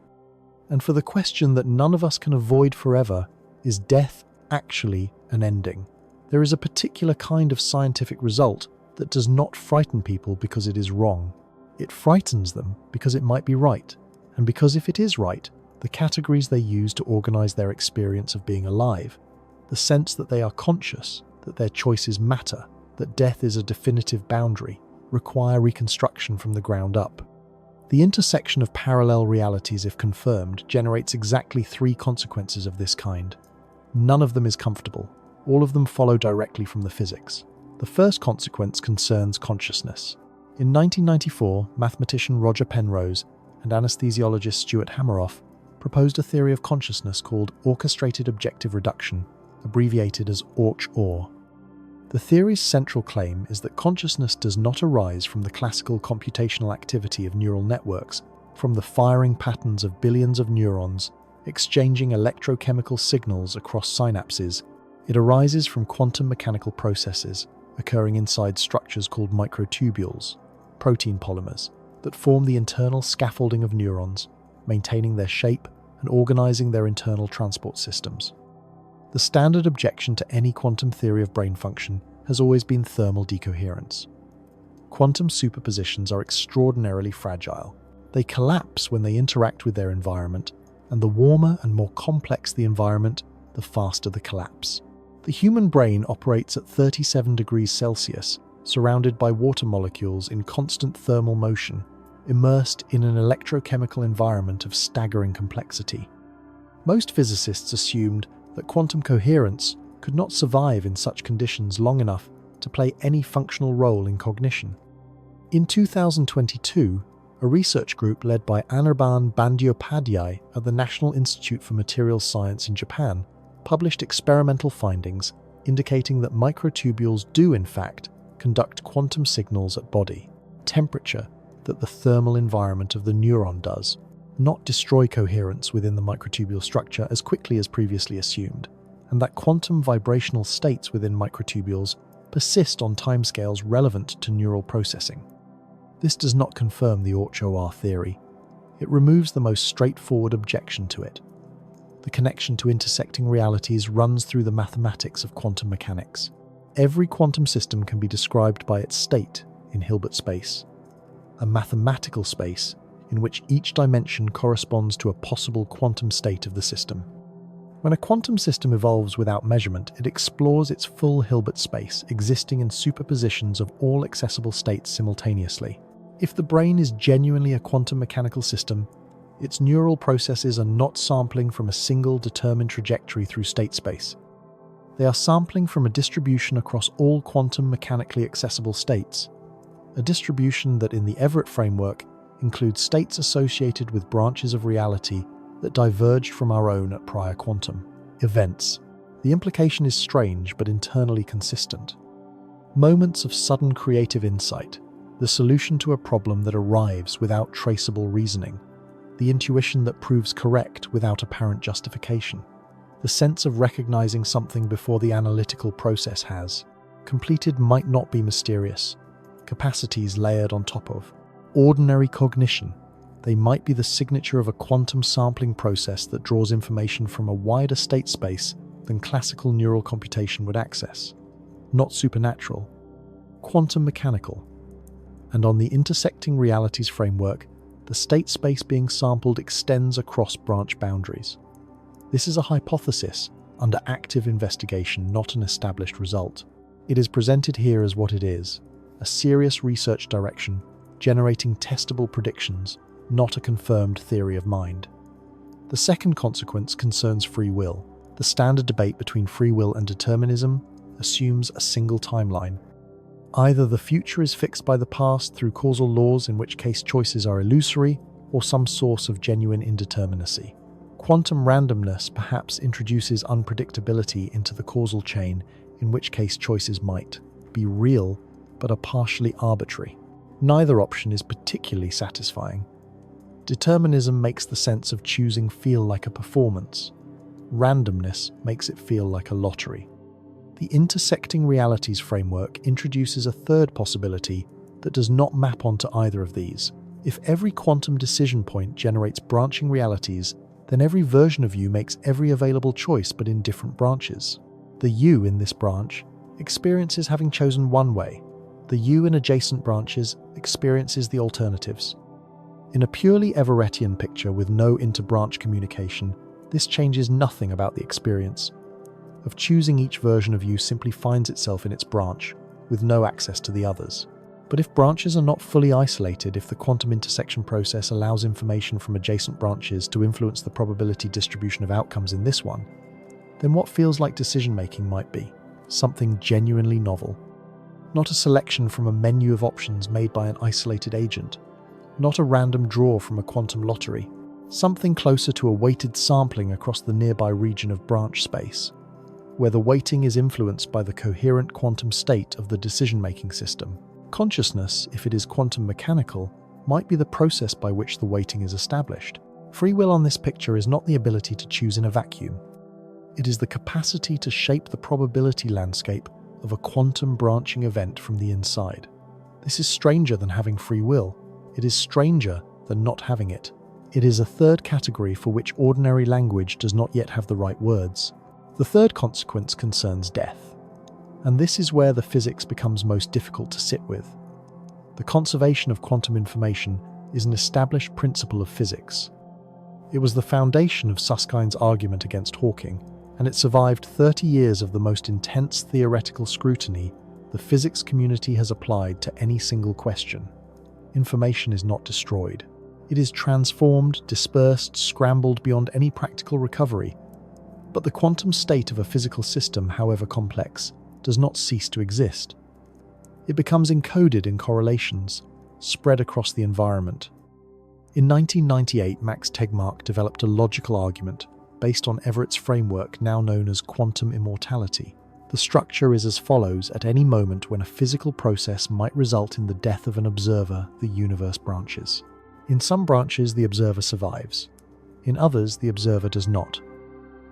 And for the question that none of us can avoid forever, is death actually an ending? There is a particular kind of scientific result that does not frighten people because it is wrong. It frightens them because it might be right, and because if it is right, the categories they use to organize their experience of being alive, the sense that they are conscious, that their choices matter, that death is a definitive boundary, require reconstruction from the ground up. The intersection of parallel realities, if confirmed, generates exactly 3 consequences of this kind. None of them is comfortable. All of them follow directly from the physics. The first consequence concerns consciousness. In 1994, mathematician Roger Penrose and anesthesiologist Stuart Hameroff proposed a theory of consciousness called orchestrated objective reduction, abbreviated as ORCH-OR. The theory's central claim is that consciousness does not arise from the classical computational activity of neural networks, from the firing patterns of billions of neurons exchanging electrochemical signals across synapses. It arises from quantum mechanical processes occurring inside structures called microtubules, protein polymers, that form the internal scaffolding of neurons, maintaining their shape and organizing their internal transport systems. The standard objection to any quantum theory of brain function has always been thermal decoherence. Quantum superpositions are extraordinarily fragile. They collapse when they interact with their environment, and the warmer and more complex the environment, the faster the collapse. The human brain operates at 37 degrees Celsius, surrounded by water molecules in constant thermal motion, immersed in an electrochemical environment of staggering complexity. Most physicists assumed that quantum coherence could not survive in such conditions long enough to play any functional role in cognition. In 2022, a research group led by Anirban Bandyopadhyay at the National Institute for Materials Science in Japan published experimental findings indicating that microtubules do in fact conduct quantum signals at body temperature that the thermal environment of the neuron does, not destroy coherence within the microtubule structure as quickly as previously assumed, and that quantum vibrational states within microtubules persist on timescales relevant to neural processing. This does not confirm the ORCH-OR theory. It removes the most straightforward objection to it. The connection to intersecting realities runs through the mathematics of quantum mechanics. Every quantum system can be described by its state in Hilbert space, a mathematical space in which each dimension corresponds to a possible quantum state of the system. When a quantum system evolves without measurement, it explores its full Hilbert space, existing in superpositions of all accessible states simultaneously. If the brain is genuinely a quantum mechanical system, its neural processes are not sampling from a single determined trajectory through state space. They are sampling from a distribution across all quantum mechanically accessible states, a distribution that in the Everett framework includes states associated with branches of reality that diverged from our own at prior quantum events. The implication is strange but internally consistent. Moments of sudden creative insight, the solution to a problem that arrives without traceable reasoning, the intuition that proves correct without apparent justification, the sense of recognizing something before the analytical process has completed might not be mysterious, capacities layered on top of ordinary cognition. They might be the signature of a quantum sampling process that draws information from a wider state space than classical neural computation would access. Not supernatural, quantum mechanical. And on the intersecting realities framework, the state space being sampled extends across branch boundaries. This is a hypothesis under active investigation, not an established result. It is presented here as what it is, a serious research direction generating testable predictions, not a confirmed theory of mind. The second consequence concerns free will. The standard debate between free will and determinism assumes a single timeline. Either the future is fixed by the past through causal laws, in which case choices are illusory, or some source of genuine indeterminacy. Quantum randomness perhaps introduces unpredictability into the causal chain, in which case choices might be real but are partially arbitrary. Neither option is particularly satisfying. Determinism makes the sense of choosing feel like a performance. Randomness makes it feel like a lottery. The intersecting realities framework introduces a third possibility that does not map onto either of these. If every quantum decision point generates branching realities, then every version of you makes every available choice but in different branches. The you in this branch experiences having chosen one way. The you in adjacent branches experiences the alternatives. In a purely Everettian picture with no inter-branch communication, this changes nothing about the experience of choosing. Each version of you simply finds itself in its branch, with no access to the others. But if branches are not fully isolated, if the quantum intersection process allows information from adjacent branches to influence the probability distribution of outcomes in this one, then what feels like decision-making might be something genuinely novel. Not a selection from a menu of options made by an isolated agent, not a random draw from a quantum lottery, something closer to a weighted sampling across the nearby region of branch space, where the weighting is influenced by the coherent quantum state of the decision-making system. Consciousness, if it is quantum mechanical, might be the process by which the weighting is established. Free will on this picture is not the ability to choose in a vacuum. It is the capacity to shape the probability landscape of a quantum branching event from the inside. This is stranger than having free will. It is stranger than not having it. It is a third category for which ordinary language does not yet have the right words. The third consequence concerns death. And this is where the physics becomes most difficult to sit with. The conservation of quantum information is an established principle of physics. It was the foundation of Suskind's argument against Hawking, and it survived 30 years of the most intense theoretical scrutiny the physics community has applied to any single question. Information is not destroyed. It is transformed, dispersed, scrambled beyond any practical recovery. But the quantum state of a physical system, however complex, does not cease to exist. It becomes encoded in correlations, spread across the environment. In 1998, Max Tegmark developed a logical argument based on Everett's framework, now known as quantum immortality. The structure is as follows: at any moment when a physical process might result in the death of an observer, the universe branches. In some branches, the observer survives. In others, the observer does not.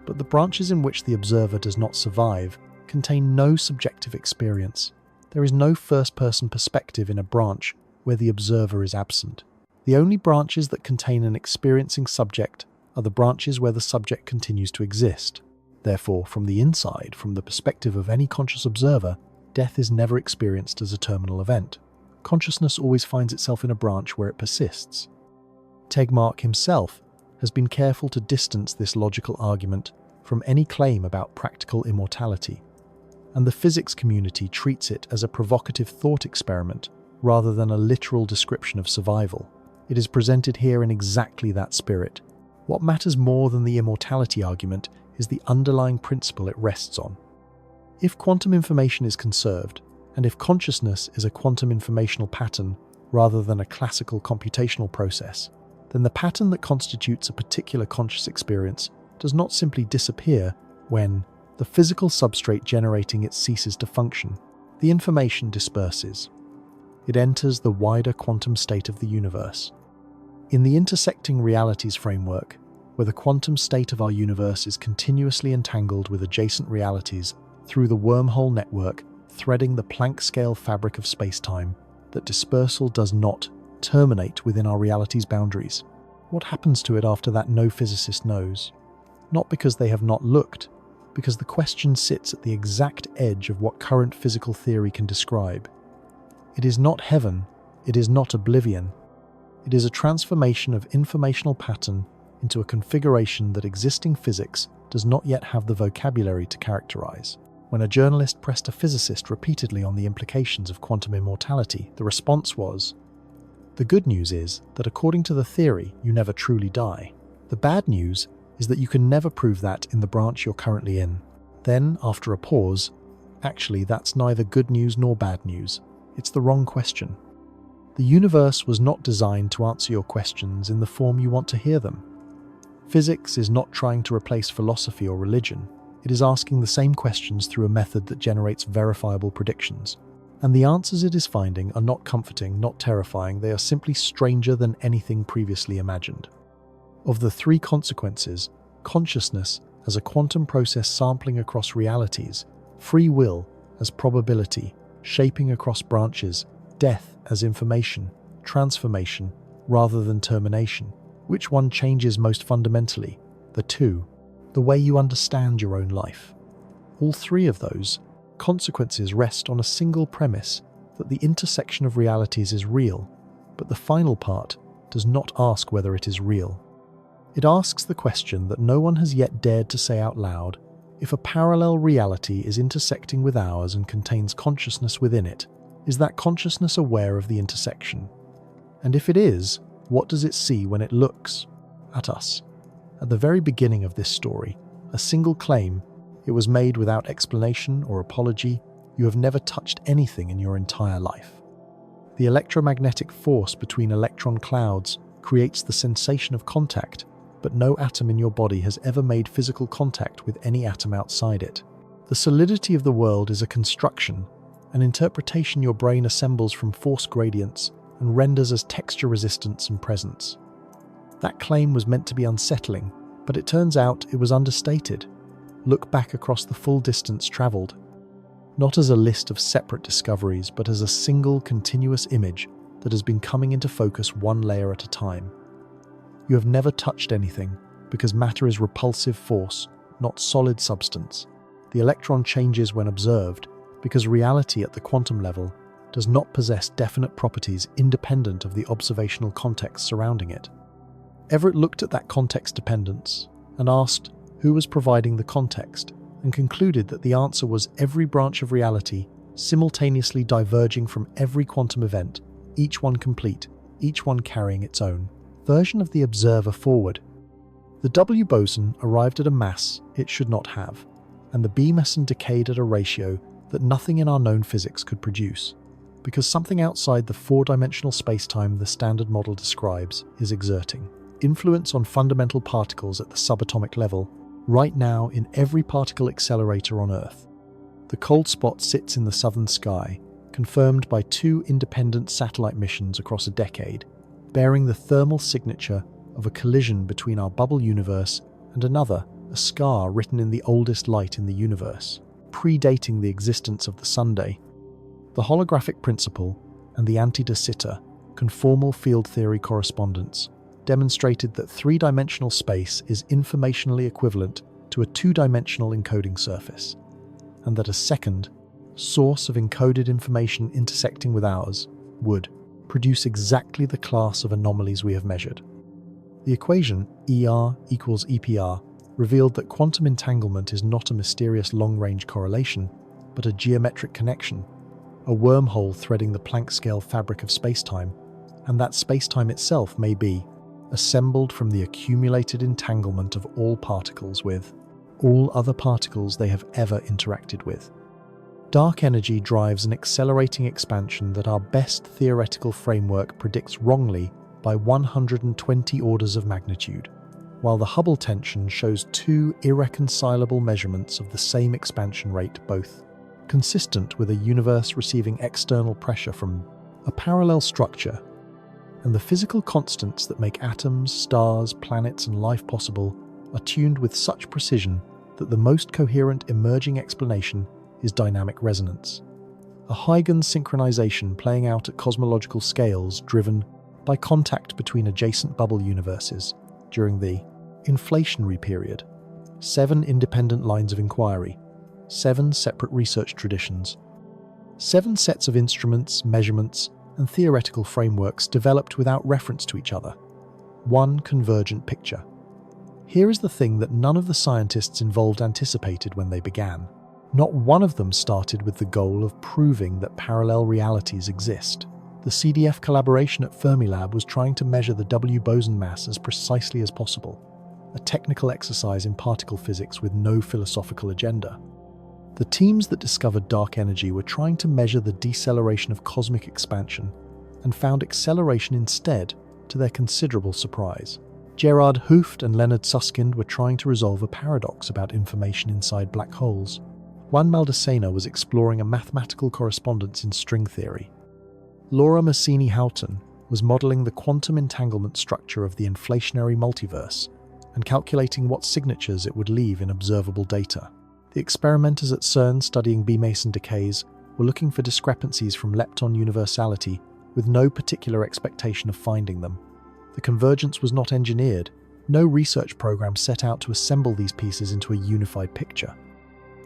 But the branches in which the observer does not survive contain no subjective experience. There is no first-person perspective in a branch where the observer is absent. The only branches that contain an experiencing subject are the branches where the subject continues to exist. Therefore, from the inside, from the perspective of any conscious observer, death is never experienced as a terminal event. Consciousness always finds itself in a branch where it persists. Tegmark himself has been careful to distance this logical argument from any claim about practical immortality, and the physics community treats it as a provocative thought experiment rather than a literal description of survival. It is presented here in exactly that spirit. What matters more than the immortality argument is the underlying principle it rests on. If quantum information is conserved, and if consciousness is a quantum informational pattern rather than a classical computational process, then the pattern that constitutes a particular conscious experience does not simply disappear when the physical substrate generating it ceases to function. The information disperses. It enters the wider quantum state of the universe. In the intersecting realities framework, where the quantum state of our universe is continuously entangled with adjacent realities through the wormhole network threading the Planck-scale fabric of spacetime, that dispersal does not terminate within our reality's boundaries. What happens to it after that, no physicist knows. Not because they have not looked, because the question sits at the exact edge of what current physical theory can describe. It is not heaven, it is not oblivion. It is a transformation of informational pattern into a configuration that existing physics does not yet have the vocabulary to characterize. When a journalist pressed a physicist repeatedly on the implications of quantum immortality, the response was, "The good news is that according to the theory, you never truly die. The bad news is that you can never prove that in the branch you're currently in." Then, after a pause, "Actually, that's neither good news nor bad news. It's the wrong question. The universe was not designed to answer your questions in the form you want to hear them. Physics is not trying to replace philosophy or religion. It is asking the same questions through a method that generates verifiable predictions. And the answers it is finding are not comforting, not terrifying, they are simply stranger than anything previously imagined. Of the three consequences, consciousness as a quantum process sampling across realities, free will as probability, shaping across branches, death as information, transformation rather than termination, which one changes most fundamentally? The two. The way you understand your own life. All three of those consequences rest on a single premise that the intersection of realities is real, but the final part does not ask whether it is real. It asks the question that no one has yet dared to say out loud: if a parallel reality is intersecting with ours and contains consciousness within it, is that consciousness aware of the intersection? And if it is, what does it see when it looks at us? At the very beginning of this story, a single claim, it was made without explanation or apology: you have never touched anything in your entire life. The electromagnetic force between electron clouds creates the sensation of contact, but no atom in your body has ever made physical contact with any atom outside it. The solidity of the world is a construction, an interpretation your brain assembles from force gradients and renders as texture resistance and presence. That claim was meant to be unsettling, but it turns out it was understated. Look back across the full distance traveled, not as a list of separate discoveries, but as a single continuous image that has been coming into focus one layer at a time. You have never touched anything because matter is repulsive force, not solid substance. The electron changes when observed because reality at the quantum level does not possess definite properties independent of the observational context surrounding it. Everett looked at that context dependence and asked who was providing the context, and concluded that the answer was every branch of reality simultaneously diverging from every quantum event, each one complete, each one carrying its own version of the observer forward. The W boson arrived at a mass it should not have, and the B meson decayed at a ratio that nothing in our known physics could produce, because something outside the four-dimensional spacetime the standard model describes is exerting influence on fundamental particles at the subatomic level, right now in every particle accelerator on Earth. The cold spot sits in the southern sky, confirmed by 2 independent satellite missions across a decade, bearing the thermal signature of a collision between our bubble universe and another, a scar written in the oldest light in the universe, predating the existence of the Sunday. The holographic principle and the anti-de Sitter conformal field theory correspondence demonstrated that 3-dimensional space is informationally equivalent to a 2-dimensional encoding surface, and that a second source of encoded information intersecting with ours would produce exactly the class of anomalies we have measured. The equation ER equals EPR revealed that quantum entanglement is not a mysterious long-range correlation, but a geometric connection, a wormhole threading the Planck-scale fabric of spacetime, and that spacetime itself may be assembled from the accumulated entanglement of all particles with all other particles they have ever interacted with. Dark energy drives an accelerating expansion that our best theoretical framework predicts wrongly by 120 orders of magnitude, while the Hubble tension shows 2 irreconcilable measurements of the same expansion rate, both consistent with a universe receiving external pressure from a parallel structure, and the physical constants that make atoms, stars, planets, and life possible are tuned with such precision that the most coherent emerging explanation is dynamic resonance, a Huygens synchronization playing out at cosmological scales driven by contact between adjacent bubble universes during the inflationary period. 7 independent lines of inquiry, 7 separate research traditions, 7 sets of instruments, measurements, and theoretical frameworks developed without reference to each other. 1 convergent picture. Here is the thing that none of the scientists involved anticipated when they began. Not one of them started with the goal of proving that parallel realities exist. The CDF collaboration at Fermilab was trying to measure the W boson mass as precisely as possible, a technical exercise in particle physics with no philosophical agenda. The teams that discovered dark energy were trying to measure the deceleration of cosmic expansion and found acceleration instead, to their considerable surprise. Gerard Hooft and Leonard Susskind were trying to resolve a paradox about information inside black holes. Juan Maldacena was exploring a mathematical correspondence in string theory. Laura Massini-Houghton was modeling the quantum entanglement structure of the inflationary multiverse and calculating what signatures it would leave in observable data. The experimenters at CERN studying B-Mason decays were looking for discrepancies from lepton universality with no particular expectation of finding them. The convergence was not engineered. No research program set out to assemble these pieces into a unified picture.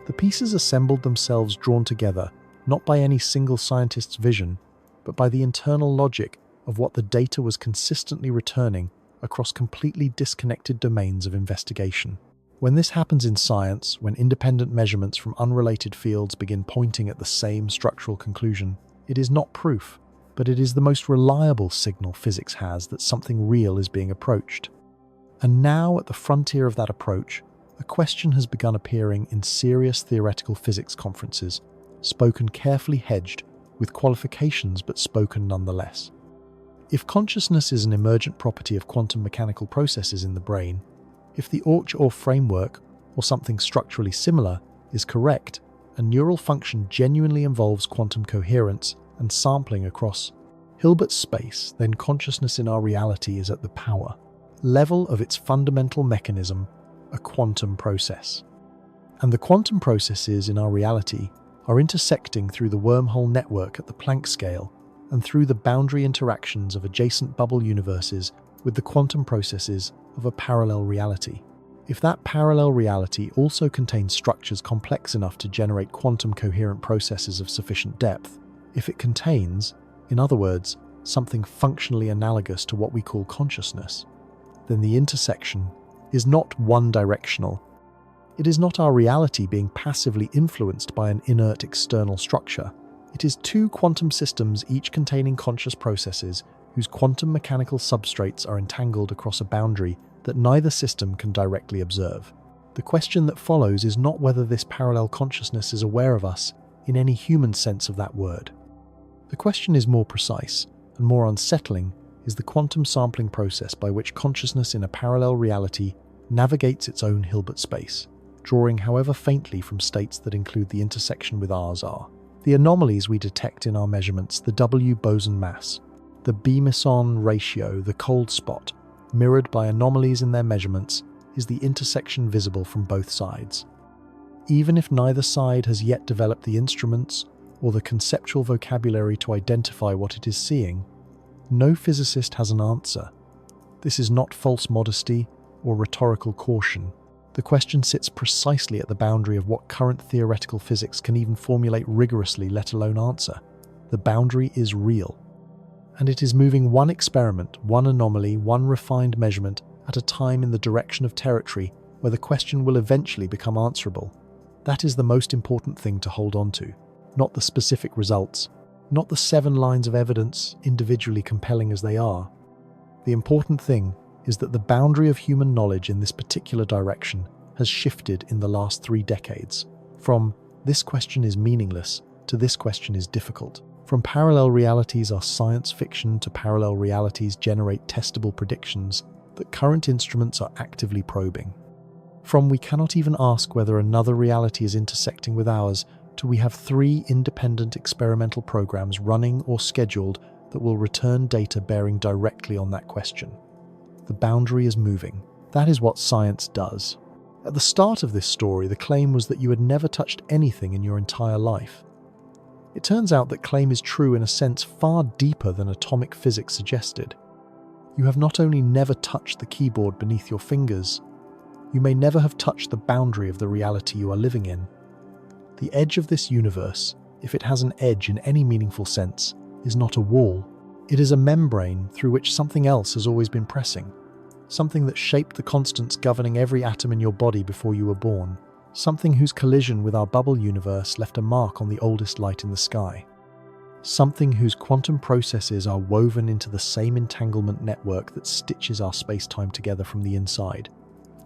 The pieces assembled themselves drawn together, not by any single scientist's vision, but by the internal logic of what the data was consistently returning across completely disconnected domains of investigation. When this happens in science, when independent measurements from unrelated fields begin pointing at the same structural conclusion, it is not proof, but it is the most reliable signal physics has that something real is being approached. And now, at the frontier of that approach, a question has begun appearing in serious theoretical physics conferences, spoken carefully hedged, with qualifications but spoken nonetheless. If consciousness is an emergent property of quantum mechanical processes in the brain, if the Orch-or framework, or something structurally similar, is correct, and neural function genuinely involves quantum coherence and sampling across Hilbert space, then consciousness in our reality is at the power level of its fundamental mechanism, a quantum process. And the quantum processes in our reality are intersecting through the wormhole network at the Planck scale and through the boundary interactions of adjacent bubble universes with the quantum processes of a parallel reality. If that parallel reality also contains structures complex enough to generate quantum coherent processes of sufficient depth, if it contains, in other words, something functionally analogous to what we call consciousness, then the intersection is not one-directional. It is not our reality being passively influenced by an inert external structure. It is two quantum systems each containing conscious processes whose quantum mechanical substrates are entangled across a boundary that neither system can directly observe. The question that follows is not whether this parallel consciousness is aware of us in any human sense of that word. The question is more precise and more unsettling is the quantum sampling process by which consciousness in a parallel reality navigates its own Hilbert space, drawing however faintly from states that include the intersection with ours are. The anomalies we detect in our measurements, the W boson mass, the B-Meson ratio, the cold spot, mirrored by anomalies in their measurements, is the intersection visible from both sides. Even if neither side has yet developed the instruments or the conceptual vocabulary to identify what it is seeing, no physicist has an answer. This is not false modesty or rhetorical caution. The question sits precisely at the boundary of what current theoretical physics can even formulate rigorously, let alone answer. The boundary is real. And it is moving one experiment, one anomaly, one refined measurement at a time in the direction of territory where the question will eventually become answerable. That is the most important thing to hold on to, not the specific results, not the 7 lines of evidence, individually compelling as they are. The important thing is that the boundary of human knowledge in this particular direction has shifted in the last 3 decades, from "this question is meaningless" to "this question is difficult." From parallel realities are science fiction to parallel realities generate testable predictions that current instruments are actively probing. From we cannot even ask whether another reality is intersecting with ours to we have 3 independent experimental programs running or scheduled that will return data bearing directly on that question. The boundary is moving. That is what science does. At the start of this story, the claim was that you had never touched anything in your entire life. It turns out that claim is true in a sense far deeper than atomic physics suggested. You have not only never touched the keyboard beneath your fingers, you may never have touched the boundary of the reality you are living in. The edge of this universe, if it has an edge in any meaningful sense, is not a wall. It is a membrane through which something else has always been pressing. something that shaped the constants governing every atom in your body before you were born, something whose collision with our bubble universe left a mark on the oldest light in the sky, something whose quantum processes are woven into the same entanglement network that stitches our space-time together from the inside.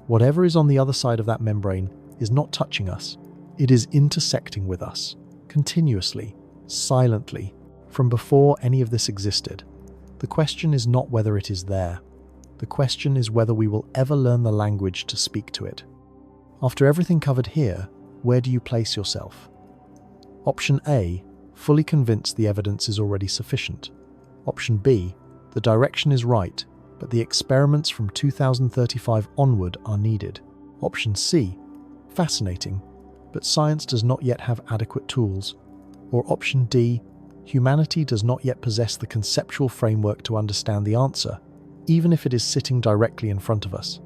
Whatever is on the other side of that membrane is not touching us. It is intersecting with us, continuously, silently, from before any of this existed. The question is not whether it is there. The question is whether we will ever learn the language to speak to it. After everything covered here, where do you place yourself? Option A, fully convinced the evidence is already sufficient. Option B, the direction is right, but the experiments from 2035 onward are needed. Option C, fascinating, but science does not yet have adequate tools. Or option D, humanity does not yet possess the conceptual framework to understand the answer, even if it is sitting directly in front of us.